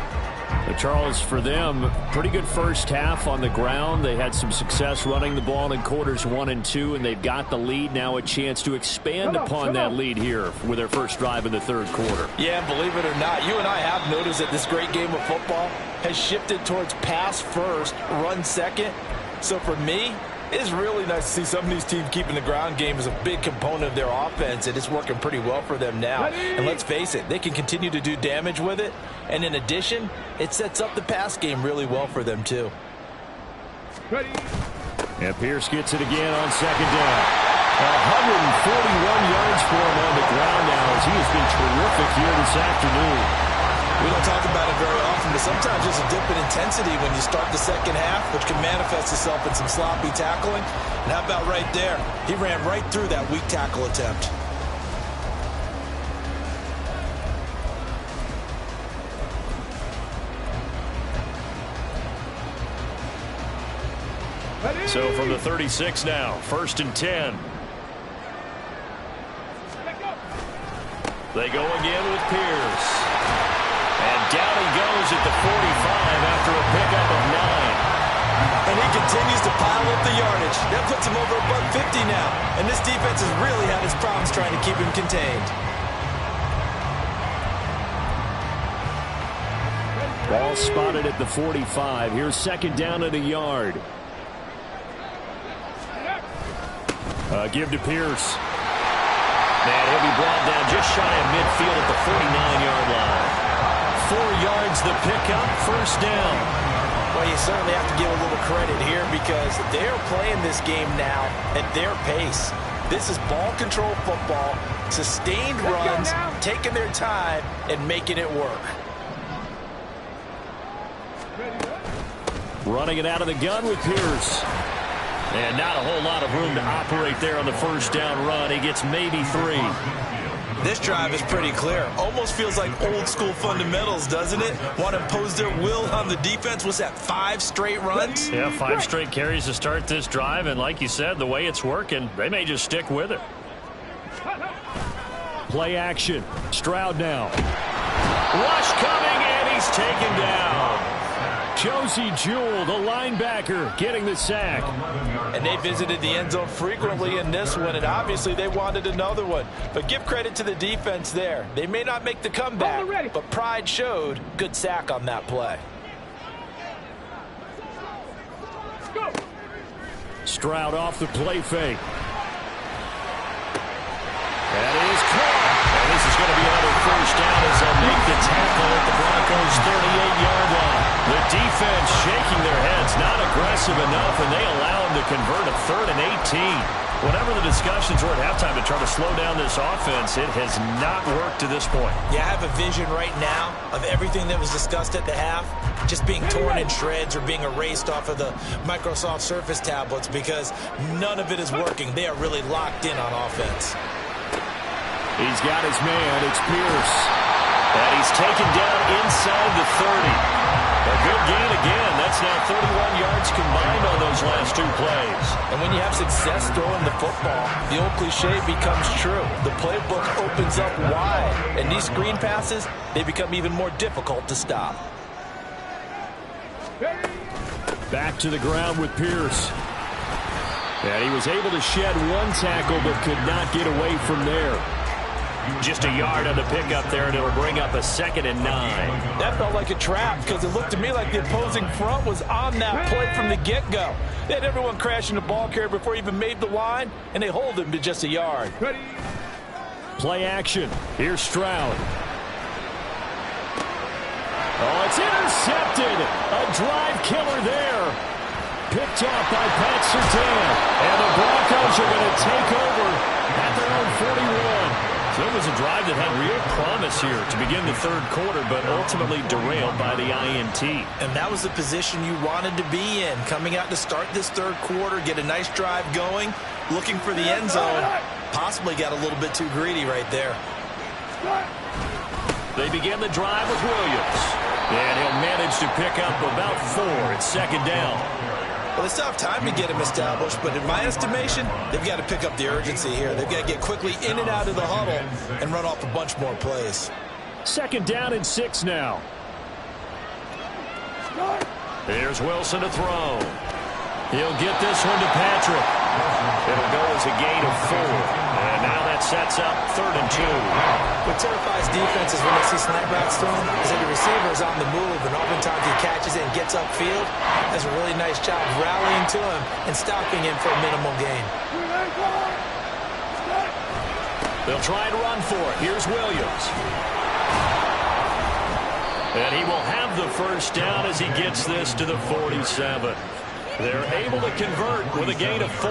Charles, for them, pretty good first half on the ground. They had some success running the ball in quarters 1 and 2, and they've got the lead. Now a chance to expand upon that lead here with their first drive in the third quarter. Yeah, and believe it or not, you and I have noticed that this great game of football has shifted towards pass first, run second. So for me, it's really nice to see some of these teams keeping the ground game as a big component of their offense, and it's working pretty well for them now. And let's face it, they can continue to do damage with it. And in addition, it sets up the pass game really well for them, too. And Pierce gets it again on second down. 141 yards for him on the ground now as he has been terrific here this afternoon. We don't talk about it very often, but sometimes there's a dip in intensity when you start the second half, which can manifest itself in some sloppy tackling. And how about right there? He ran right through that weak tackle attempt. So from the 36 now, 1st and 10. They go again with Pierce. And down he goes at the 45 after a pickup of 9. And he continues to pile up the yardage. That puts him over $150 now. And this defense has really had its problems trying to keep him contained. Ball spotted at the 45. Here's second down at a yard. Give to Pierce. And he'll be brought down just shy of midfield at the 49-yard line. 4 yards the pickup, first down. Well, you certainly have to give a little credit here because they're playing this game now at their pace. This is ball control football, sustained runs, taking their time, and making it work. Running it out of the gun with Pierce. And not a whole lot of room to operate there on the first down run. He gets maybe 3. This drive is pretty clear. Almost feels like old school fundamentals, doesn't it? Want to impose their will on the defense. What's that, 5 straight runs? Yeah, 5 straight carries to start this drive. And like you said, the way it's working, they may just stick with it. Play action. Stroud now. Rush coming, and he's taken down. Josie Jewell, the linebacker, getting the sack. And they visited the end zone frequently in this one, and obviously they wanted another one. But give credit to the defense there. They may not make the comeback, but pride showed. Good sack on that play. Stroud off the play fake. That is caught. And this is going to be another first down as they'll make the tackle at the Broncos' 38-yard line. The defense shaking their heads, not aggressive enough, and they allow them to convert a 3rd and 18. Whatever the discussions were at halftime to try to slow down this offense, it has not worked to this point. Yeah, I have a vision right now of everything that was discussed at the half just being torn in shreds or being erased off of the Microsoft Surface tablets because none of it is working. They are really locked in on offense. He's got his man. It's Pierce. And he's taken down inside the 30. A good gain again. That's now 31 yards combined on those last 2 plays. And when you have success throwing the football, the old cliche becomes true. The playbook opens up wide. And these screen passes, they become even more difficult to stop. Back to the ground with Pierce. And he was able to shed 1 tackle but could not get away from there. Just a yard on the pickup there, and it'll bring up a 2nd and 9. That felt like a trap because it looked to me like the opposing front was on that play from the get-go. They had everyone crashing the ball carrier before he even made the line, and they hold him to just a yard. Play action. Here's Stroud. Oh, it's intercepted. A drive killer there. Picked off by Pat Surtain. And the Broncos are going to take over at their own 41. So it was a drive that had real promise here to begin the 3rd quarter, but ultimately derailed by the INT. And that was the position you wanted to be in, coming out to start this 3rd quarter, get a nice drive going, looking for the end zone. Possibly got a little bit too greedy right there. They begin the drive with Williams. And he'll manage to pick up about 4 at 2nd down. Well, they still have time to get him established, but in my estimation, they've got to pick up the urgency here. They've got to get quickly in and out of the huddle and run off a bunch more plays. 2nd down and 6 now. Here's Wilson to throw. He'll get this one to Patrick. It'll go as a gain of 4. And now that sets up 3rd and 2. What terrifies defenses when they see slant routes thrown is that the receiver is on the move, and oftentimes he catches it and gets upfield. Does a really nice job rallying to him and stopping him for a minimal gain. They'll try and run for it. Here's Williams. And he will have the first down as he gets this to the 47. They're able to convert with a gain of 4.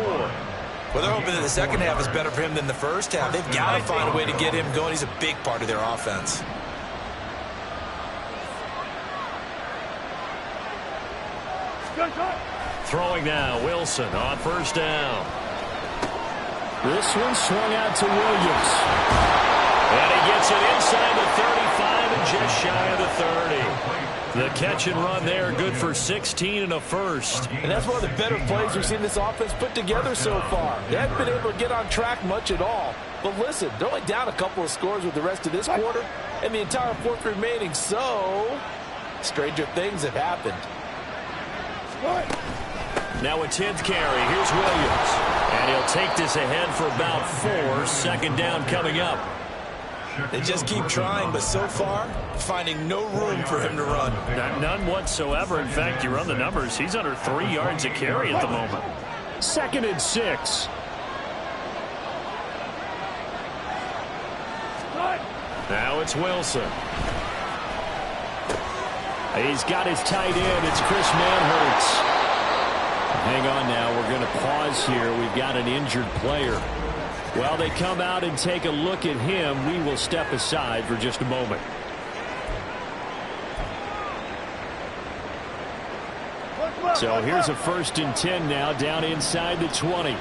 Well, they're hoping that the second half is better for him than the first half. They've got to find a way to get him going. He's a big part of their offense. Throwing now, Wilson on first down. This one swung out to Williams. And he gets it inside the 35 and just shy of the 30. The catch and run there, good for 16 and a first. And that's one of the better plays we've seen this offense put together so far. They haven't been able to get on track much at all. But listen, they're only down a couple of scores with the rest of this quarter and the entire 4th remaining. So, stranger things have happened. Now a 10th carry. Here's Williams. And he'll take this ahead for about 4. 2nd down coming up. They just keep trying, but so far, finding no room for him to run. None whatsoever. In fact, you run the numbers. He's under 3 yards a carry at the moment. 2nd and 6. Now it's Wilson. He's got his tight end. It's Chris Manhertz. Hang on now. We're going to pause here. We've got an injured player. While they come out and take a look at him, we will step aside for just a moment. So here's a 1st and 10 now, down inside the 20.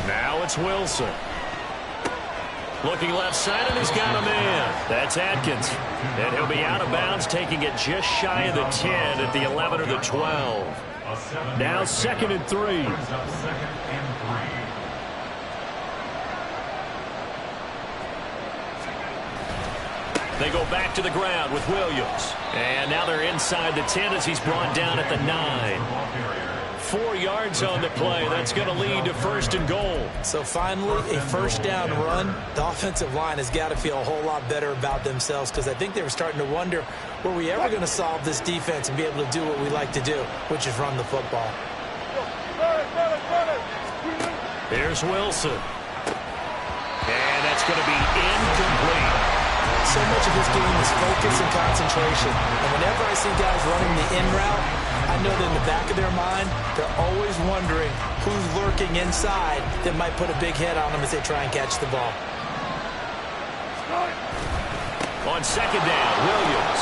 Now it's Wilson. Looking left side, and he's got a man. That's Atkins. And he'll be out of bounds, taking it just shy of the 10 at the 11 or the 12. Now 2nd and 3. They go back to the ground with Williams. And now they're inside the 10 as he's brought down at the 9. 4 yards on the play. That's going to lead to 1st and goal. So finally, a first down run. The offensive line has got to feel a whole lot better about themselves because I think they were starting to wonder, were we ever going to solve this defense and be able to do what we like to do, which is run the football. Here's Wilson. And that's going to be incomplete. So much of this game is focus and concentration. And whenever I see guys running the in route, I know that in the back of their mind, they're always wondering who's lurking inside that might put a big hit on them as they try and catch the ball. On 2nd down, Williams.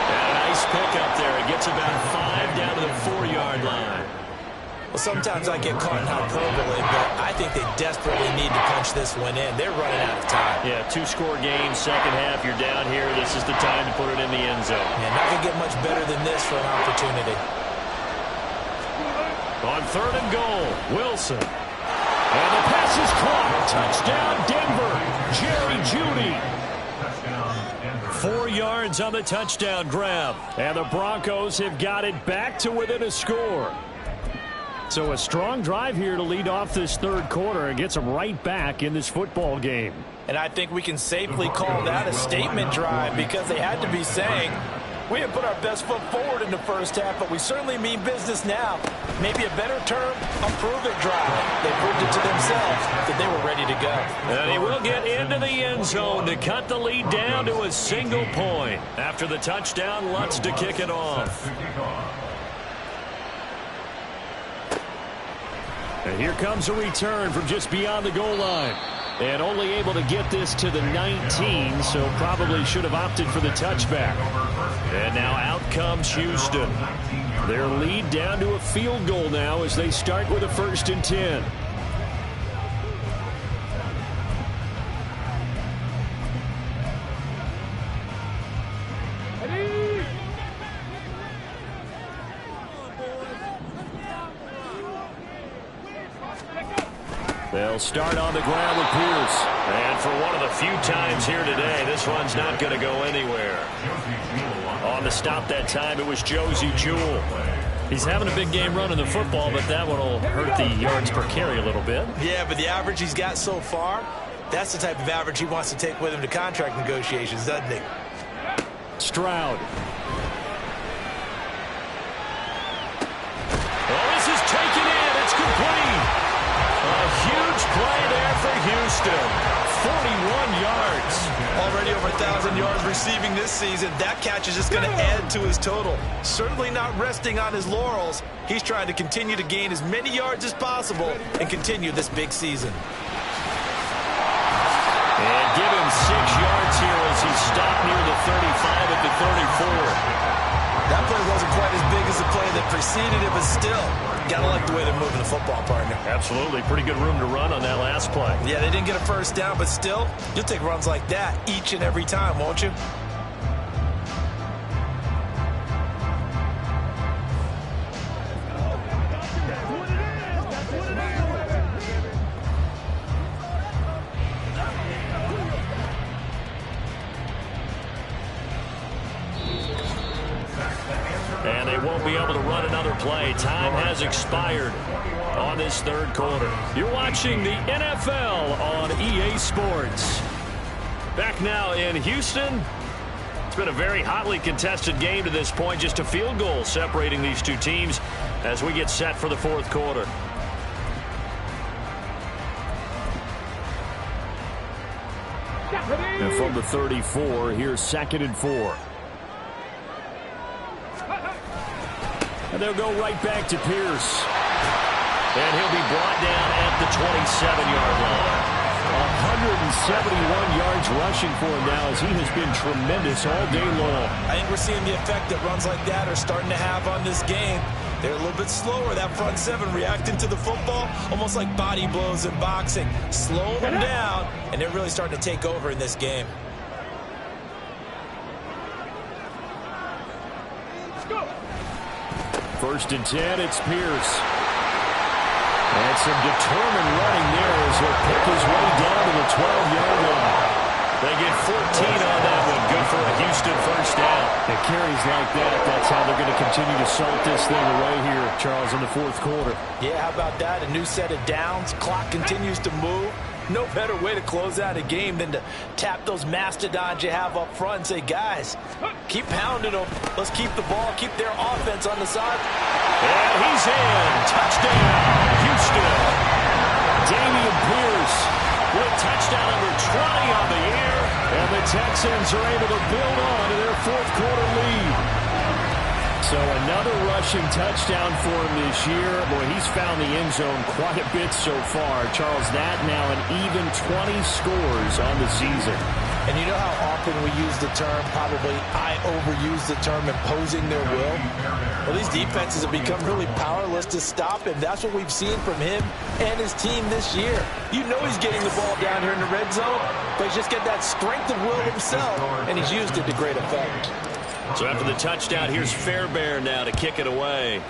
And a nice pick up there. It gets about 5 down to the 4-yard line. Well, sometimes I get caught in hyperbole, but I think they desperately need to punch this one in. They're running out of time. Yeah, 2-score game, second half. You're down here. This is the time to put it in the end zone. Yeah, not going to get much better than this for an opportunity. On 3rd and goal, Wilson. And the pass is caught. Touchdown, Denver. Jerry Jeudy. 4 yards on the touchdown grab. And the Broncos have got it back to within a score. So a strong drive here to lead off this 3rd quarter and gets them right back in this football game. And I think we can safely call that a statement drive because they had to be saying, we have put our best foot forward in the first half, but we certainly mean business now. Maybe a better term, a prove-it drive. They proved it to themselves that they were ready to go. And he will get into the end zone to cut the lead down to a single point. After the touchdown, Lutz to kick it off. And here comes a return from just beyond the goal line. And only able to get this to the 19, so probably should have opted for the touchback. And now out comes Houston. Their lead down to a field goal now as they start with a 1st and 10. They'll start on the ground with Pierce. And for one of the few times here today, this one's not going to go anywhere. On the stop that time, it was Josey Jewell. He's having a big game running the football, but that one will hurt the yards per carry a little bit. Yeah, but the average he's got so far, that's the type of average he wants to take with him to contract negotiations, doesn't he? Stroud. Oh, this is taken in. It's complete. A huge play there for Houston. 41 yards. Already over 1,000 yards receiving this season. That catch is just going to add to his total. Certainly not resting on his laurels. He's trying to continue to gain as many yards as possible and continue this big season. And give him 6 yards here as he stopped near the 35 at the 34. That play wasn't quite as big as the play that preceded it, but still, gotta like the way they're moving the football, partner. Absolutely. Pretty good room to run on that last play. Yeah, they didn't get a first down, but still, you'll take runs like that each and every time, won't you? And they won't be able to run another play. Time has expired on this 3rd quarter. You're watching the NFL on EA Sports. Back now in Houston. It's been a very hotly contested game to this point. Just a field goal separating these two teams as we get set for the 4th quarter. And from the 34, here's 2nd and 4. And they'll go right back to Pierce. And he'll be brought down at the 27-yard line. 171 yards rushing for him now as he has been tremendous all day long. I think we're seeing the effect that runs like that are starting to have on this game. They're a little bit slower, that front seven, reacting to the football, almost like body blows in boxing. Slow them down, and they're really starting to take over in this game. Let's go. 1st and 10, it's Pierce. And some determined running there as he'll pick his way down to the 12-yard line. They get 14 on that one. good for a Houston first down. And carries like that, that's how they're going to continue to salt this thing away here, Charles, in the fourth quarter. Yeah, how about that? A new set of downs. Clock continues to move. No better way to close out a game than to tap those mastodons you have up front and say, guys, keep pounding them. Let's keep the ball, keep their offense on the side. And he's in. Touchdown, Houston. Dameon Pierce with touchdown number 20 on the year. And the Texans are able to build on to their fourth quarter lead. So another rushing touchdown for him this year. Boy, he's found the end zone quite a bit so far. Charles, that now an even 20 scores on the season. And you know how often we use the term, probably I overuse the term, imposing their will? Well, these defenses have become really powerless to stop him. That's what we've seen from him and his team this year. You know he's getting the ball down here in the red zone, but he's just got that strength of will himself, and he's used it to great effect. So after the touchdown, here's Fairbairn now to kick it away.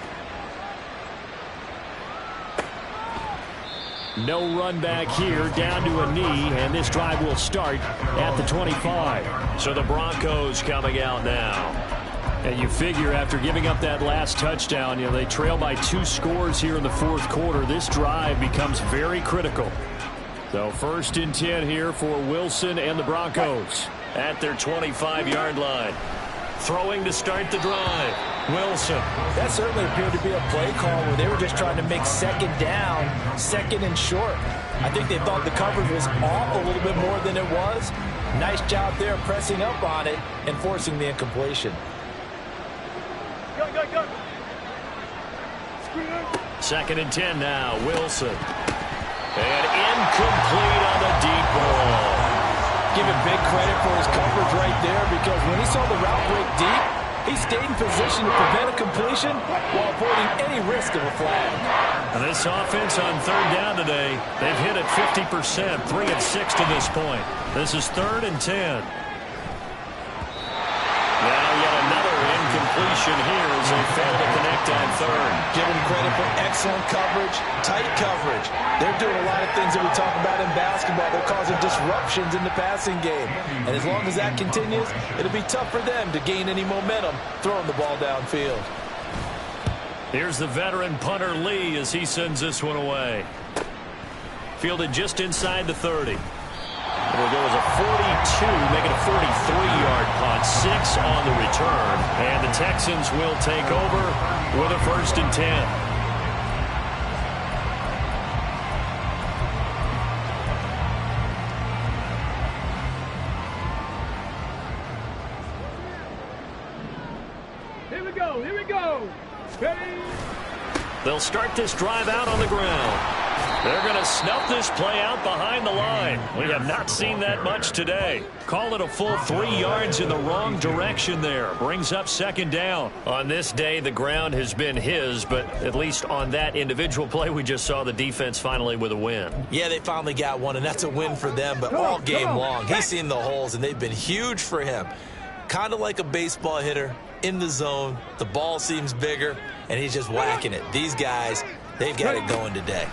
No run back here, down to a knee, and this drive will start at the 25. So the Broncos coming out now. And you figure after giving up that last touchdown, you know, they trail by 2 scores here in the fourth quarter. This drive becomes very critical. So 1st and 10 here for Wilson and the Broncos. At their 25-yard line. Throwing to start the drive. Wilson. That certainly appeared to be a play call where they were just trying to make second down, second and short. I think they thought the coverage was off a little bit more than it was. Nice job there pressing up on it and forcing the incompletion. Go, go, go. 2nd and 10 now. Wilson. And incomplete on the deep ball. Give him big credit for his coverage right there, because when he saw the route break deep, he stayed in position to prevent a completion while avoiding any risk of a flag. And this offense on 3rd down today, they've hit it 50%, 3 of 6 to this point. This is 3rd and 10. Now yet another incompletion here as they fail to connect on 3rd. Give him credit for excellent coverage, tight coverage. They're doing a lot of things that we talk about in basketball. They're causing disruptions in the passing game. And as long as that continues, it'll be tough for them to gain any momentum throwing the ball downfield. Here's the veteran punter Lee as he sends this one away. Fielded just inside the 30. It'll go as a 42, make it a 43-yard punt, 6 on the return. And the Texans will take over with a 1st and 10. Here we go. Ready? They'll start this drive out on the ground. They're going to snuff this play out behind the line. We have not seen that much today. Call it a full 3 yards in the wrong direction there. Brings up 2nd down. On this day, the ground has been his, but at least on that individual play, we just saw the defense finally with a win. Yeah, they finally got one, and that's a win for them, but all game long, he's seen the holes, and they've been huge for him. Kind of like a baseball hitter in the zone. The ball seems bigger, and he's just whacking it. These guys, they've got it going today.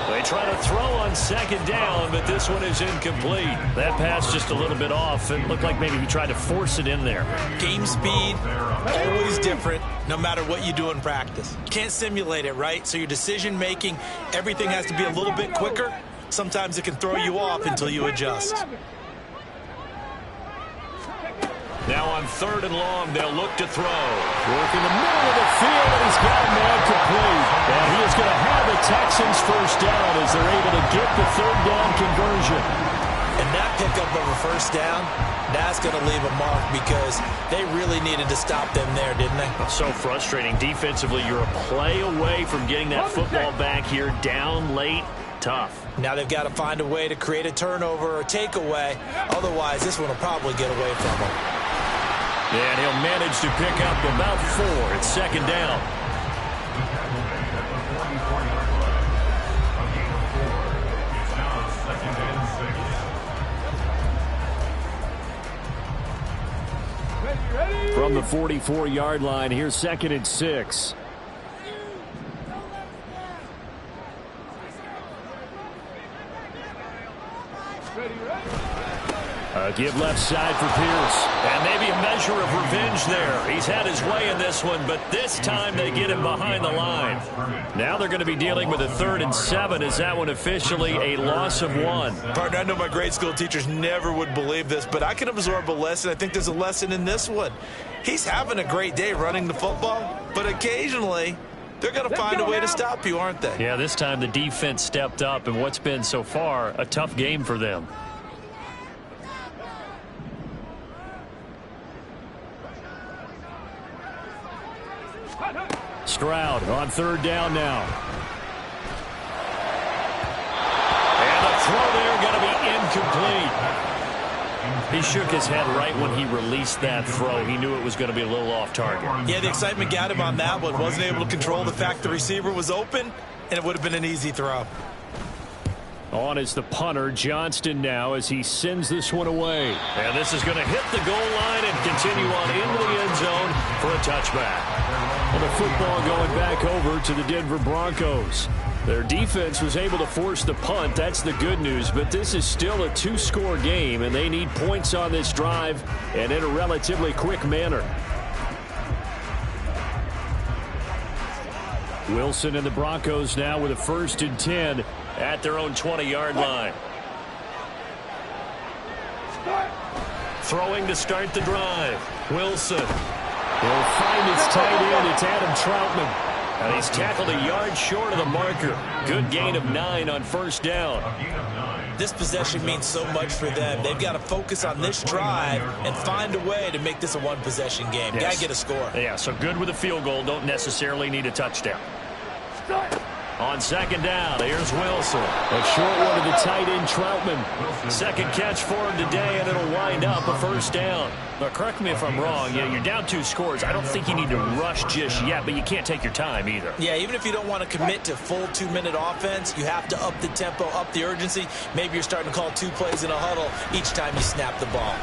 They try to throw on 2nd down, but this one is incomplete. That pass just a little bit off. It looked like maybe he tried to force it in there. Game speed, always different, no matter what you do in practice. You can't simulate it, right? So your decision making, everything has to be a little bit quicker. Sometimes it can throw you off until you adjust. Now on 3rd and long, they'll look to throw. Work in the middle of the field, and he's got a man complete. And he is going to have the Texans 1st down as they're able to get the 3rd down conversion. And that pickup of a 1st down, that's going to leave a mark because they really needed to stop them there, didn't they? So frustrating. Defensively, you're a play away from getting that football back here down late. Tough. Now they've got to find a way to create a turnover or takeaway. Otherwise, this one will probably get away from them. And he'll manage to pick up about 4 at 2nd down. From the 44-yard line, here's 2nd and 6. Give left side for Pierce. And maybe a measure of revenge there. He's had his way in this one, but this time they get him behind the line. Now they're going to be dealing with a 3rd and 7. Is that one officially a loss of 1? Partner, I know my grade school teachers never would believe this, but I can absorb a lesson. I think there's a lesson in this one. He's having a great day running the football, but occasionally they're going to find a way to stop you, aren't they? Yeah, this time the defense stepped up in what's been so far a tough game for them. Stroud on 3rd down now. And the throw there going to be incomplete. He shook his head right when he released that throw. He knew it was going to be a little off target. Yeah, the excitement got him on that one. Wasn't able to control the fact the receiver was open, and it would have been an easy throw. On is the punter, Johnston, now as he sends this one away. And this is going to hit the goal line and continue on into the end zone for a touchback. Well, the football going back over to the Denver Broncos. Their defense was able to force the punt. That's the good news. But this is still a 2-score game, and they need points on this drive and in a relatively quick manner. Wilson and the Broncos now with a 1st and 10 at their own 20-yard line. Throwing to start the drive. Wilson. He'll find his tight end. It's Adam Troutman. And he's tackled a yard short of the marker. Good gain of 9 on 1st down. This possession means so much for them. They've got to focus on this drive and find a way to make this a one-possession game. Yes. Got to get a score. Yeah, so good with a field goal. Don't necessarily need a touchdown. On 2nd down, here's Wilson. A short one to the tight end, Troutman. 2nd catch for him today, and it'll wind up a 1st down. Now, correct me if I'm wrong. Yeah, you're down 2 scores. I don't think you need to rush just yet, but you can't take your time either. Yeah, even if you don't want to commit to full 2-minute offense, you have to up the tempo, up the urgency. Maybe you're starting to call 2 plays in a huddle each time you snap the ball.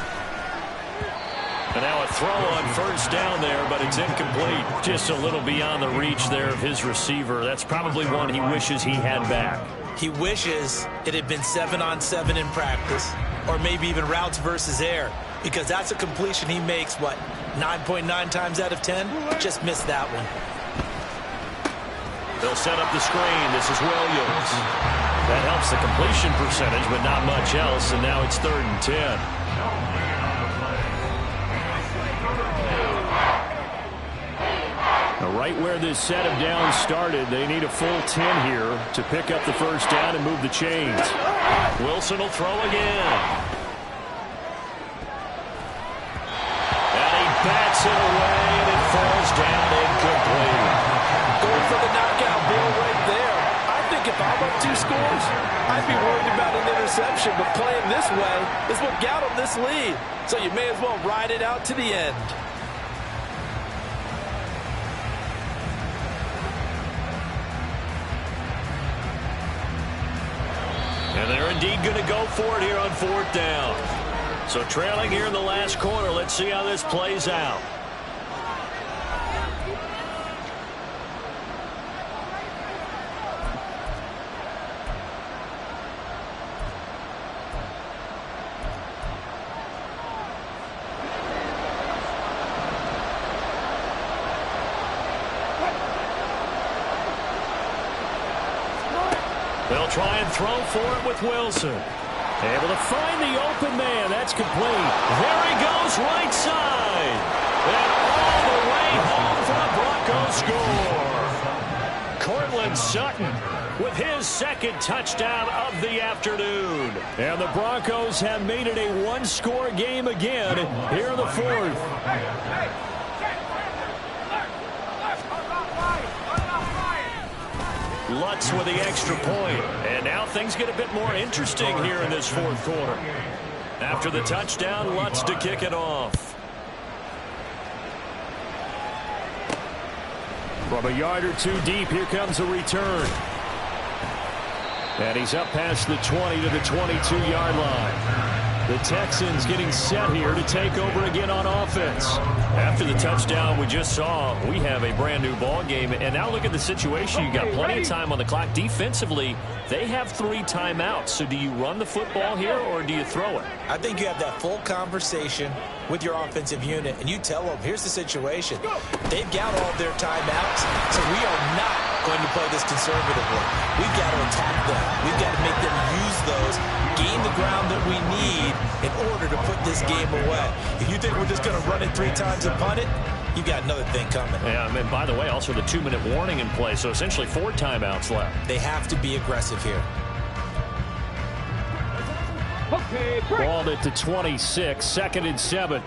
And now a throw on 1st down there, but it's incomplete. Just a little beyond the reach there of his receiver. That's probably one he wishes he had back. He wishes it had been 7-on-7 in practice, or maybe even routes versus air, because that's a completion he makes, 9.9 times out of 10? Just missed that one. They'll set up the screen. This is Williams. That helps the completion percentage, but not much else, and now it's 3rd and 10. Right where this set of downs started, they need a full 10 here to pick up the 1st down and move the chains. Wilson will throw again. And he bats it away, and it falls down incomplete. Going for the knockout blow right there. I think if I'm up 2 scores, I'd be worried about an interception, but playing this way is what got him this lead. So you may as well ride it out to the end. And they're indeed going to go for it here on 4th down. So trailing here in the last quarter. Let's see how this plays out. They'll try and throw for it with Wilson. Able to find the open man. That's complete. There he goes, right side. And all the way home for a Bronco score. Courtland Sutton with his 2nd touchdown of the afternoon. And the Broncos have made it a 1-score game again here in the 4th. Lutz with the extra point. And now things get a bit more interesting here in this 4th quarter. After the touchdown, Lutz to kick it off. From a yard or 2 deep, here comes a return. And he's up past the 20 to the 22-yard line. The Texans getting set here to take over again on offense. After the touchdown we just saw, we have a brand new ball game. And now look at the situation. You got plenty of time on the clock. Defensively, they have 3 timeouts. So do you run the football here or do you throw it? I think you have that full conversation with your offensive unit, and you tell them, here's the situation. They've got all their timeouts, so we are not going to play this conservatively. We've got to attack them. We've got to make them use those, gain the ground that we need in order to put this game away. If you think we're just going to run it 3 times and punt it, you've got another thing coming. Yeah, and by the way, also the 2-minute warning in play, so essentially 4 timeouts left. They have to be aggressive here. Okay, break. Balled it to 26, 2nd and 7.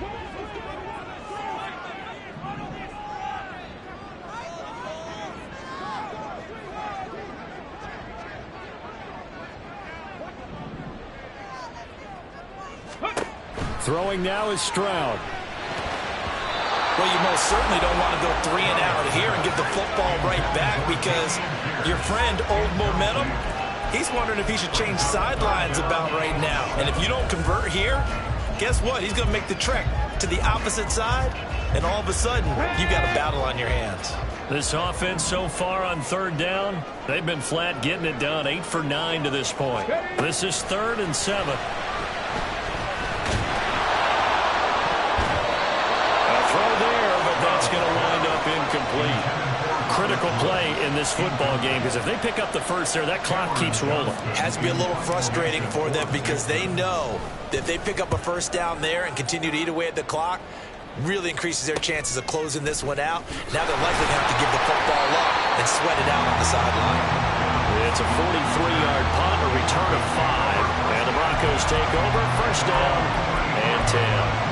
Throwing now is Stroud. Well, you most certainly don't want to go 3 and out here and get the football right back, because your friend, Old Momentum, he's wondering if he should change sidelines about right now. And if you don't convert here, guess what? He's going to make the trek to the opposite side, and all of a sudden, you've got a battle on your hands. This offense so far on 3rd down, they've been flat getting it done, 8 for 9 to this point. This is 3rd and 7. That's going to wind up incomplete. Critical play in this football game, because if they pick up the first there, that clock keeps rolling. Has to be a little frustrating for them, because they know that if they pick up a first down there and continue to eat away at the clock, really increases their chances of closing this one out. Now they're likely going to have to give the football up and sweat it out on the sideline. It's a 43-yard punt, a return of 5, and the Broncos take over. 1st down and 10.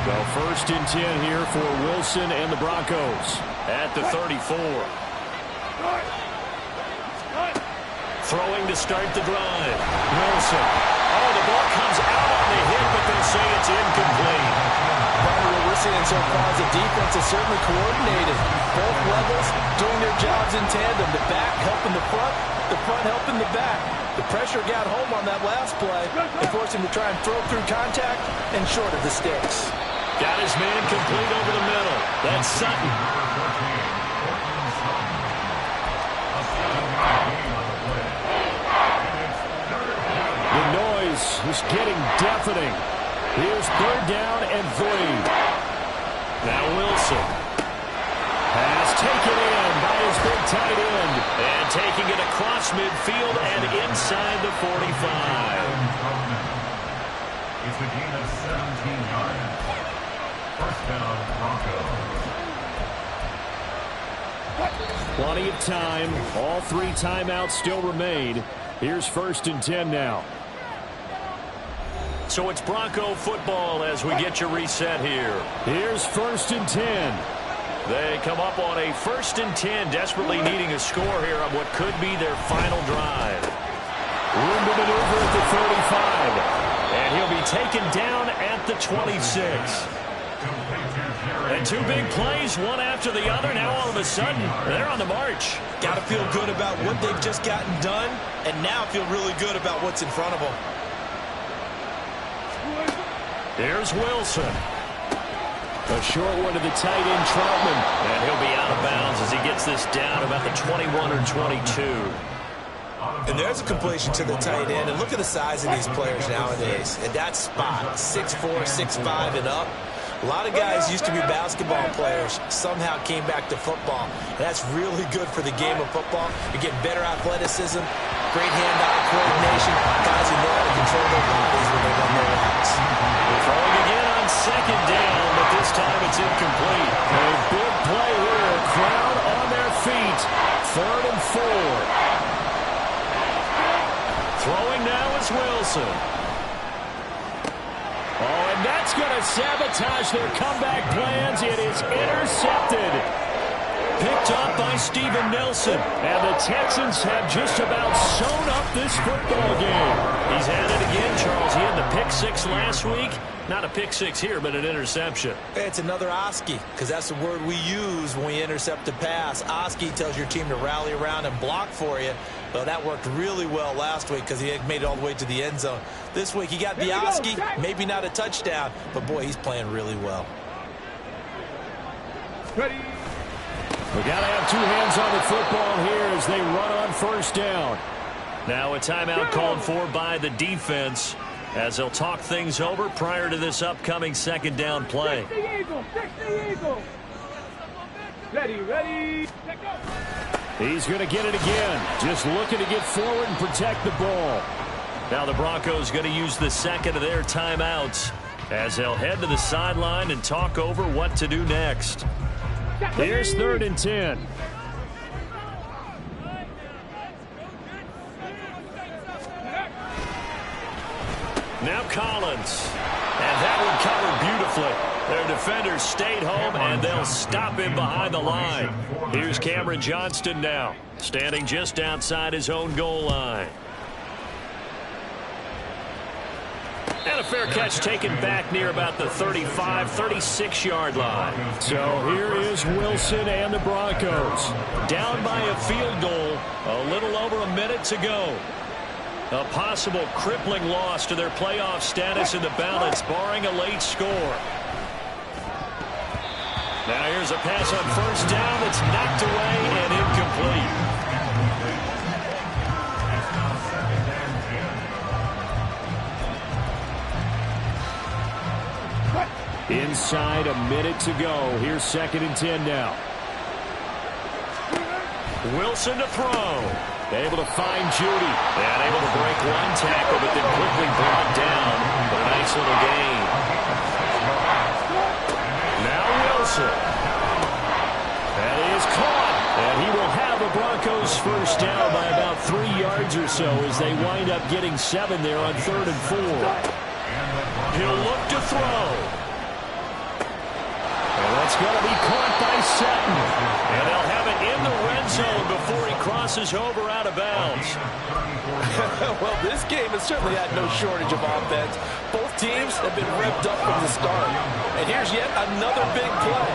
So 1st and 10 here for Wilson and the Broncos at the 34. Throwing to start the drive. Wilson. Oh, the ball comes out on the hit, but they say it's incomplete. What we're seeing so far is the defense is certainly coordinated. Both levels doing their jobs in tandem. The back helping the front helping the back. The pressure got home on that last play and forced him to try and throw through contact and short of the sticks. Got his man complete over the middle. That's Sutton. The noise is getting deafening. Here's 3rd down and 3. Now Wilson. Pass taken in by his big tight end. And taking it across midfield and inside the 45. It's a gain of 17 yards. 1st down, Broncos. Plenty of time. All 3 timeouts still remain. Here's 1st and 10 now. So it's Bronco football as we get you reset here. Here's 1st and 10. They come up on a 1st and 10, desperately needing a score here on what could be their final drive. Room to maneuver at the 35. And he'll be taken down at the 26. And 2 big plays, one after the other. Now all of a sudden, they're on the march. Got to feel good about what they've just gotten done, and now feel really good about what's in front of them. Here's Wilson. A short one to the tight end, Troutman. And he'll be out of bounds as he gets this down about the 21 or 22. And there's a completion to the tight end. And look at the size of these players nowadays. And that spot, 6'4", 6'5", and up. A lot of guys used to be basketball players, somehow came back to football. And that's really good for the game of football. You're getting better athleticism, great hand-eye coordination, guys who know how to control their bodies when they run their routes. Throwing again on 2nd down, but this time it's incomplete. A big play here, crowd on their feet. 3rd and 4. Throwing now is Wilson. Oh, and that's going to sabotage their comeback plans. It is intercepted. picked up by Steven Nelson. And the Texans have just about sewn up this football game. He's at it again, Charles. He had the pick six last week. Not a pick six here, but an interception. It's another Oski, because that's the word we use when we intercept a pass. Oski tells your team to rally around and block for you. Well, that worked really well last week because he had made it all the way to the end zone. This week he got the Oski, maybe not a touchdown, but boy, he's playing really well. Ready. We got to have two hands on the football here as they run on first down. Now a timeout called for by the defense as they'll talk things over prior to this upcoming second down play. Fix the eagle. Fix the eagle. Ready, ready. He's going to get it again. Just looking to get forward and protect the ball. Now the Broncos going to use the second of their timeouts as they'll head to the sideline and talk over what to do next. Here's 3rd and 10. Now Collins. And that one covered beautifully. Their defenders stayed home, and they'll stop him behind the line. Here's Cameron Johnston now, standing just outside his own goal line. And a fair catch taken back near about the 35, 36-yard line. So here is Wilson and the Broncos. Down by a field goal, a little over a minute to go. A possible crippling loss to their playoff status in the balance, barring a late score. Now here's a pass on first down that's knocked away and incomplete. Inside a minute to go. Here's 2nd and 10 now. Wilson to throw. Able to find Judy. And able to break one tackle, but then quickly brought down. But a nice little gain. Now Wilson. That is caught. And he will have the Broncos first down by about 3 yards or so as they wind up getting 7 there on 3rd and 4. He'll look to throw. And that's going to be caught by Sutton. And they'll have it in the red zone before he crosses over out of bounds. Well, this game has certainly had no shortage of offense. Both teams have been revved up from the start. And here's yet another big play.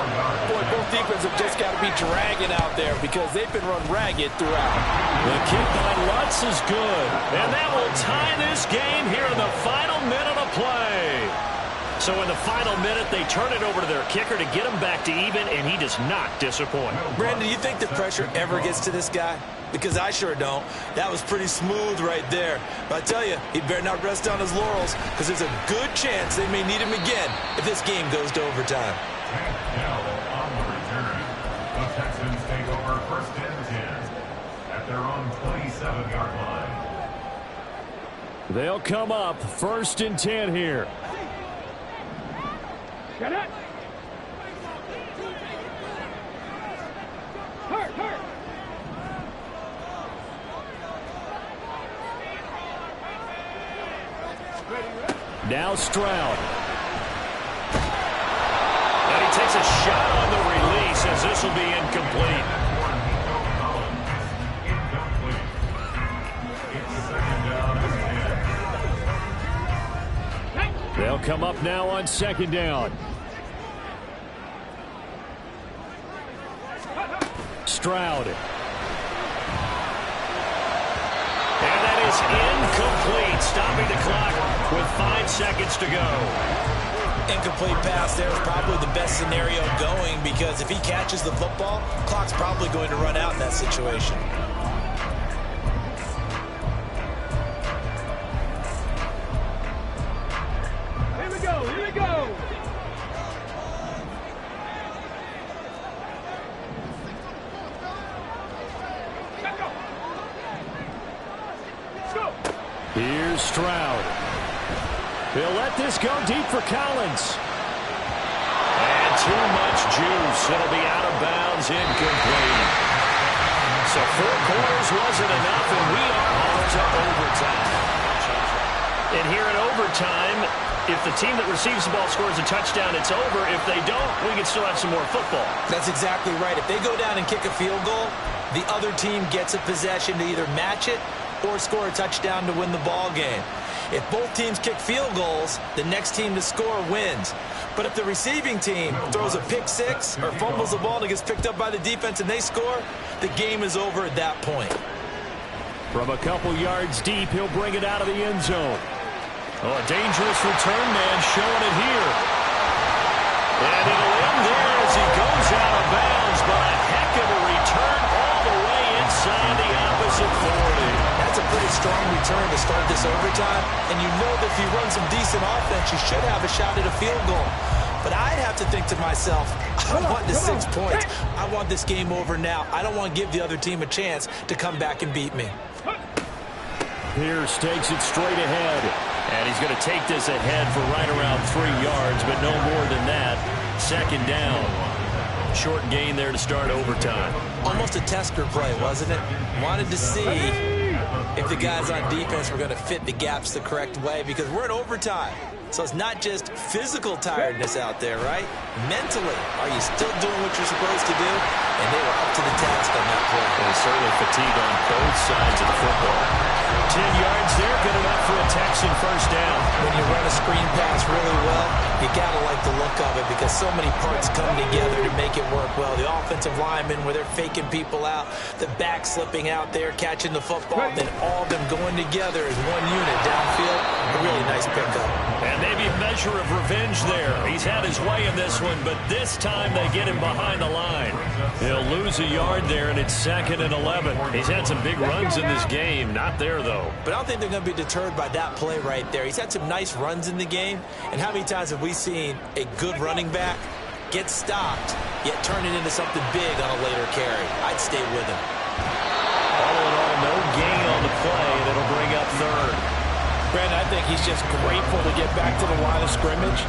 Boy, both defenses have just got to be dragging out there because they've been run ragged throughout. The kick by Lutz is good. And that will tie this game here in the final minute of play. So in the final minute, they turn it over to their kicker to get him back to even, and he does not disappoint. Brandon, do you think the pressure ever gets to this guy? Because I sure don't. That was pretty smooth right there. But I tell you, he better not rest on his laurels because there's a good chance they may need him again if this game goes to overtime. Now on the return, the Texans take over 1st and 10 at their own 27-yard line. They'll come up 1st and 10 here. Get it. Hurt, hurt. Now Stroud. And he takes a shot on the release as this will be incomplete. They'll come up now on 2nd down. Stroud. And that is incomplete, stopping the clock with 5 seconds to go. Incomplete pass there is probably the best scenario going because if he catches the football, clock's probably going to run out in that situation. Here we go, here we go. Here's Stroud. They'll let this go deep for Collins. And too much juice. It'll be out of bounds, incomplete. So 4 quarters wasn't enough, and we are on to overtime. And here in overtime, If the team that receives the ball scores a touchdown, it's over. If they don't, we can still have some more football. That's exactly right. If they go down and kick a field goal, the other team gets a possession to either match it or score a touchdown to win the ball game. If both teams kick field goals, the next team to score wins. But if the receiving team throws a pick six or fumbles the ball and it gets picked up by the defense and they score, the game is over at that point. From a couple yards deep, he'll bring it out of the end zone. Oh, a dangerous return man showing it here. And it'll end there as he goes out of bounds, but a heck of a return all the way inside the opposite 40. That's a pretty strong return to start this overtime, and you know that if you run some decent offense, you should have a shot at a field goal. But I'd have to think to myself, I want the 6 points. I want this game over now. I don't want to give the other team a chance to come back and beat me. Pierce takes it straight ahead. And he's going to take this ahead for right around 3 yards, but no more than that. Second down. Short gain there to start overtime. Almost a tester play, wasn't it? Wanted to see if the guys on defense were going to fit the gaps the correct way, because we're in overtime. So it's not just physical tiredness out there, right? Mentally, are you still doing what you're supposed to do? And they were up to the task on that play. And certainly fatigue on both sides of the football. 10 yards there, good enough for a Texan first down. When you run a screen pass really well, you got to like the look of it because so many parts come together to make it work well. The offensive linemen where they're faking people out, the back slipping out there, catching the football, then all of them going together as one unit downfield. A really nice pickup. And maybe a measure of revenge there. He's had his way in this one, but this time they get him behind the line. He'll lose a yard there, and it's 2nd and 11. He's had some big runs in this game. Not there, though. But I don't think they're going to be deterred by that play right there. He's had some nice runs in the game. And how many times have we seen a good running back get stopped, yet turn it into something big on a later carry? I'd stay with him. All in all, no gain on the play, and it'll bring up 3rd. Brandon, I think he's just grateful to get back to the line of scrimmage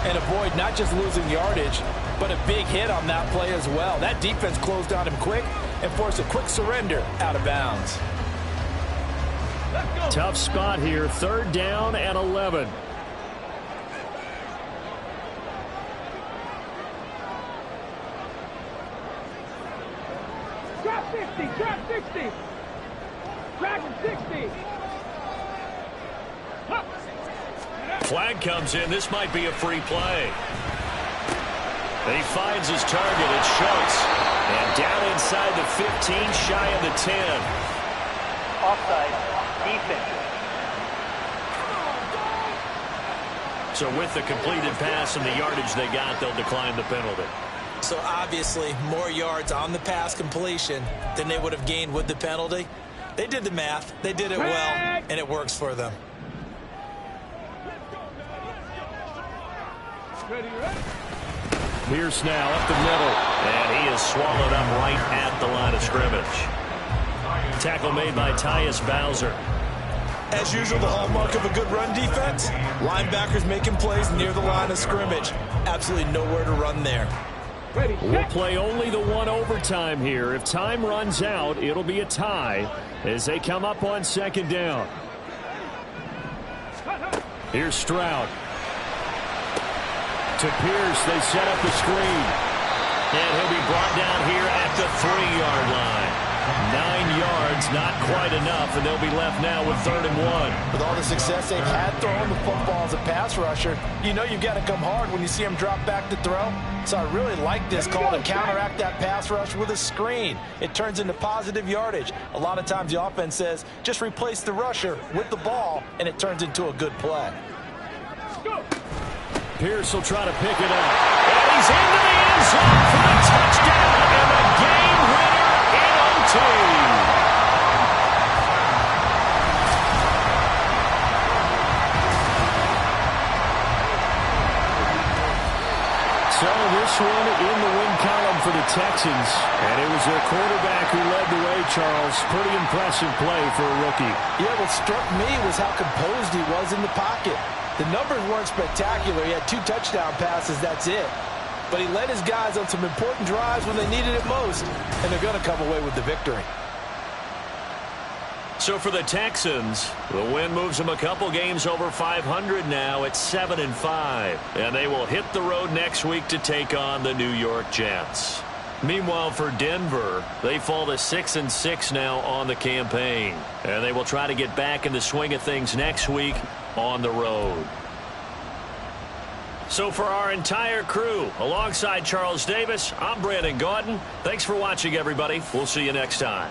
and avoid not just losing yardage, but a big hit on that play as well. That defense closed on him quick and forced a quick surrender out of bounds. Tough spot here, 3rd down and 11. Drop 60, drop 60. Drag 60. Flag comes in. This might be a free play. He finds his target. It's Schultz. And down inside the 15, shy of the 10. Offside. Defense. So with the completed pass and the yardage they got, they'll decline the penalty. So obviously more yards on the pass completion than they would have gained with the penalty. They did the math. They did it well, and it works for them. Pierce now up the middle. And he is swallowed up right at the line of scrimmage. Tackle made by Tyus Bowser. As usual, the hallmark of a good run defense, linebackers making plays near the line of scrimmage. Absolutely nowhere to run there. We'll play only the one overtime here. If time runs out, it'll be a tie as they come up on 2nd down. Here's Stroud. To Pierce, they set up the screen. And he'll be brought down here at the 3-yard line. 9 yards, not quite enough, and they'll be left now with 3rd and 1. With all the success they've had throwing the football as a pass rusher, you know you've got to come hard when you see him drop back to throw. So I really like this call to counteract that pass rush with a screen. It turns into positive yardage. A lot of times the offense says, just replace the rusher with the ball, and it turns into a good play. Pierce will try to pick it up. And he's into the end zone for the touchdown and the game winner in OT. So this one in the win column for the Texans. And it was their quarterback who led the way, Charles. Pretty impressive play for a rookie. Yeah, what struck me was how composed he was in the pocket. The numbers weren't spectacular. He had 2 touchdown passes, that's it. But he led his guys on some important drives when they needed it most, and they're going to come away with the victory. So for the Texans, the win moves them a couple games over 500 now at 7-5. And they will hit the road next week to take on the New York Jets. Meanwhile, for Denver, they fall to 6-6 now on the campaign. And they will try to get back in the swing of things next week on the road. So for our entire crew, alongside Charles Davis, I'm Brandon Gaudin. Thanks for watching, everybody. We'll see you next time.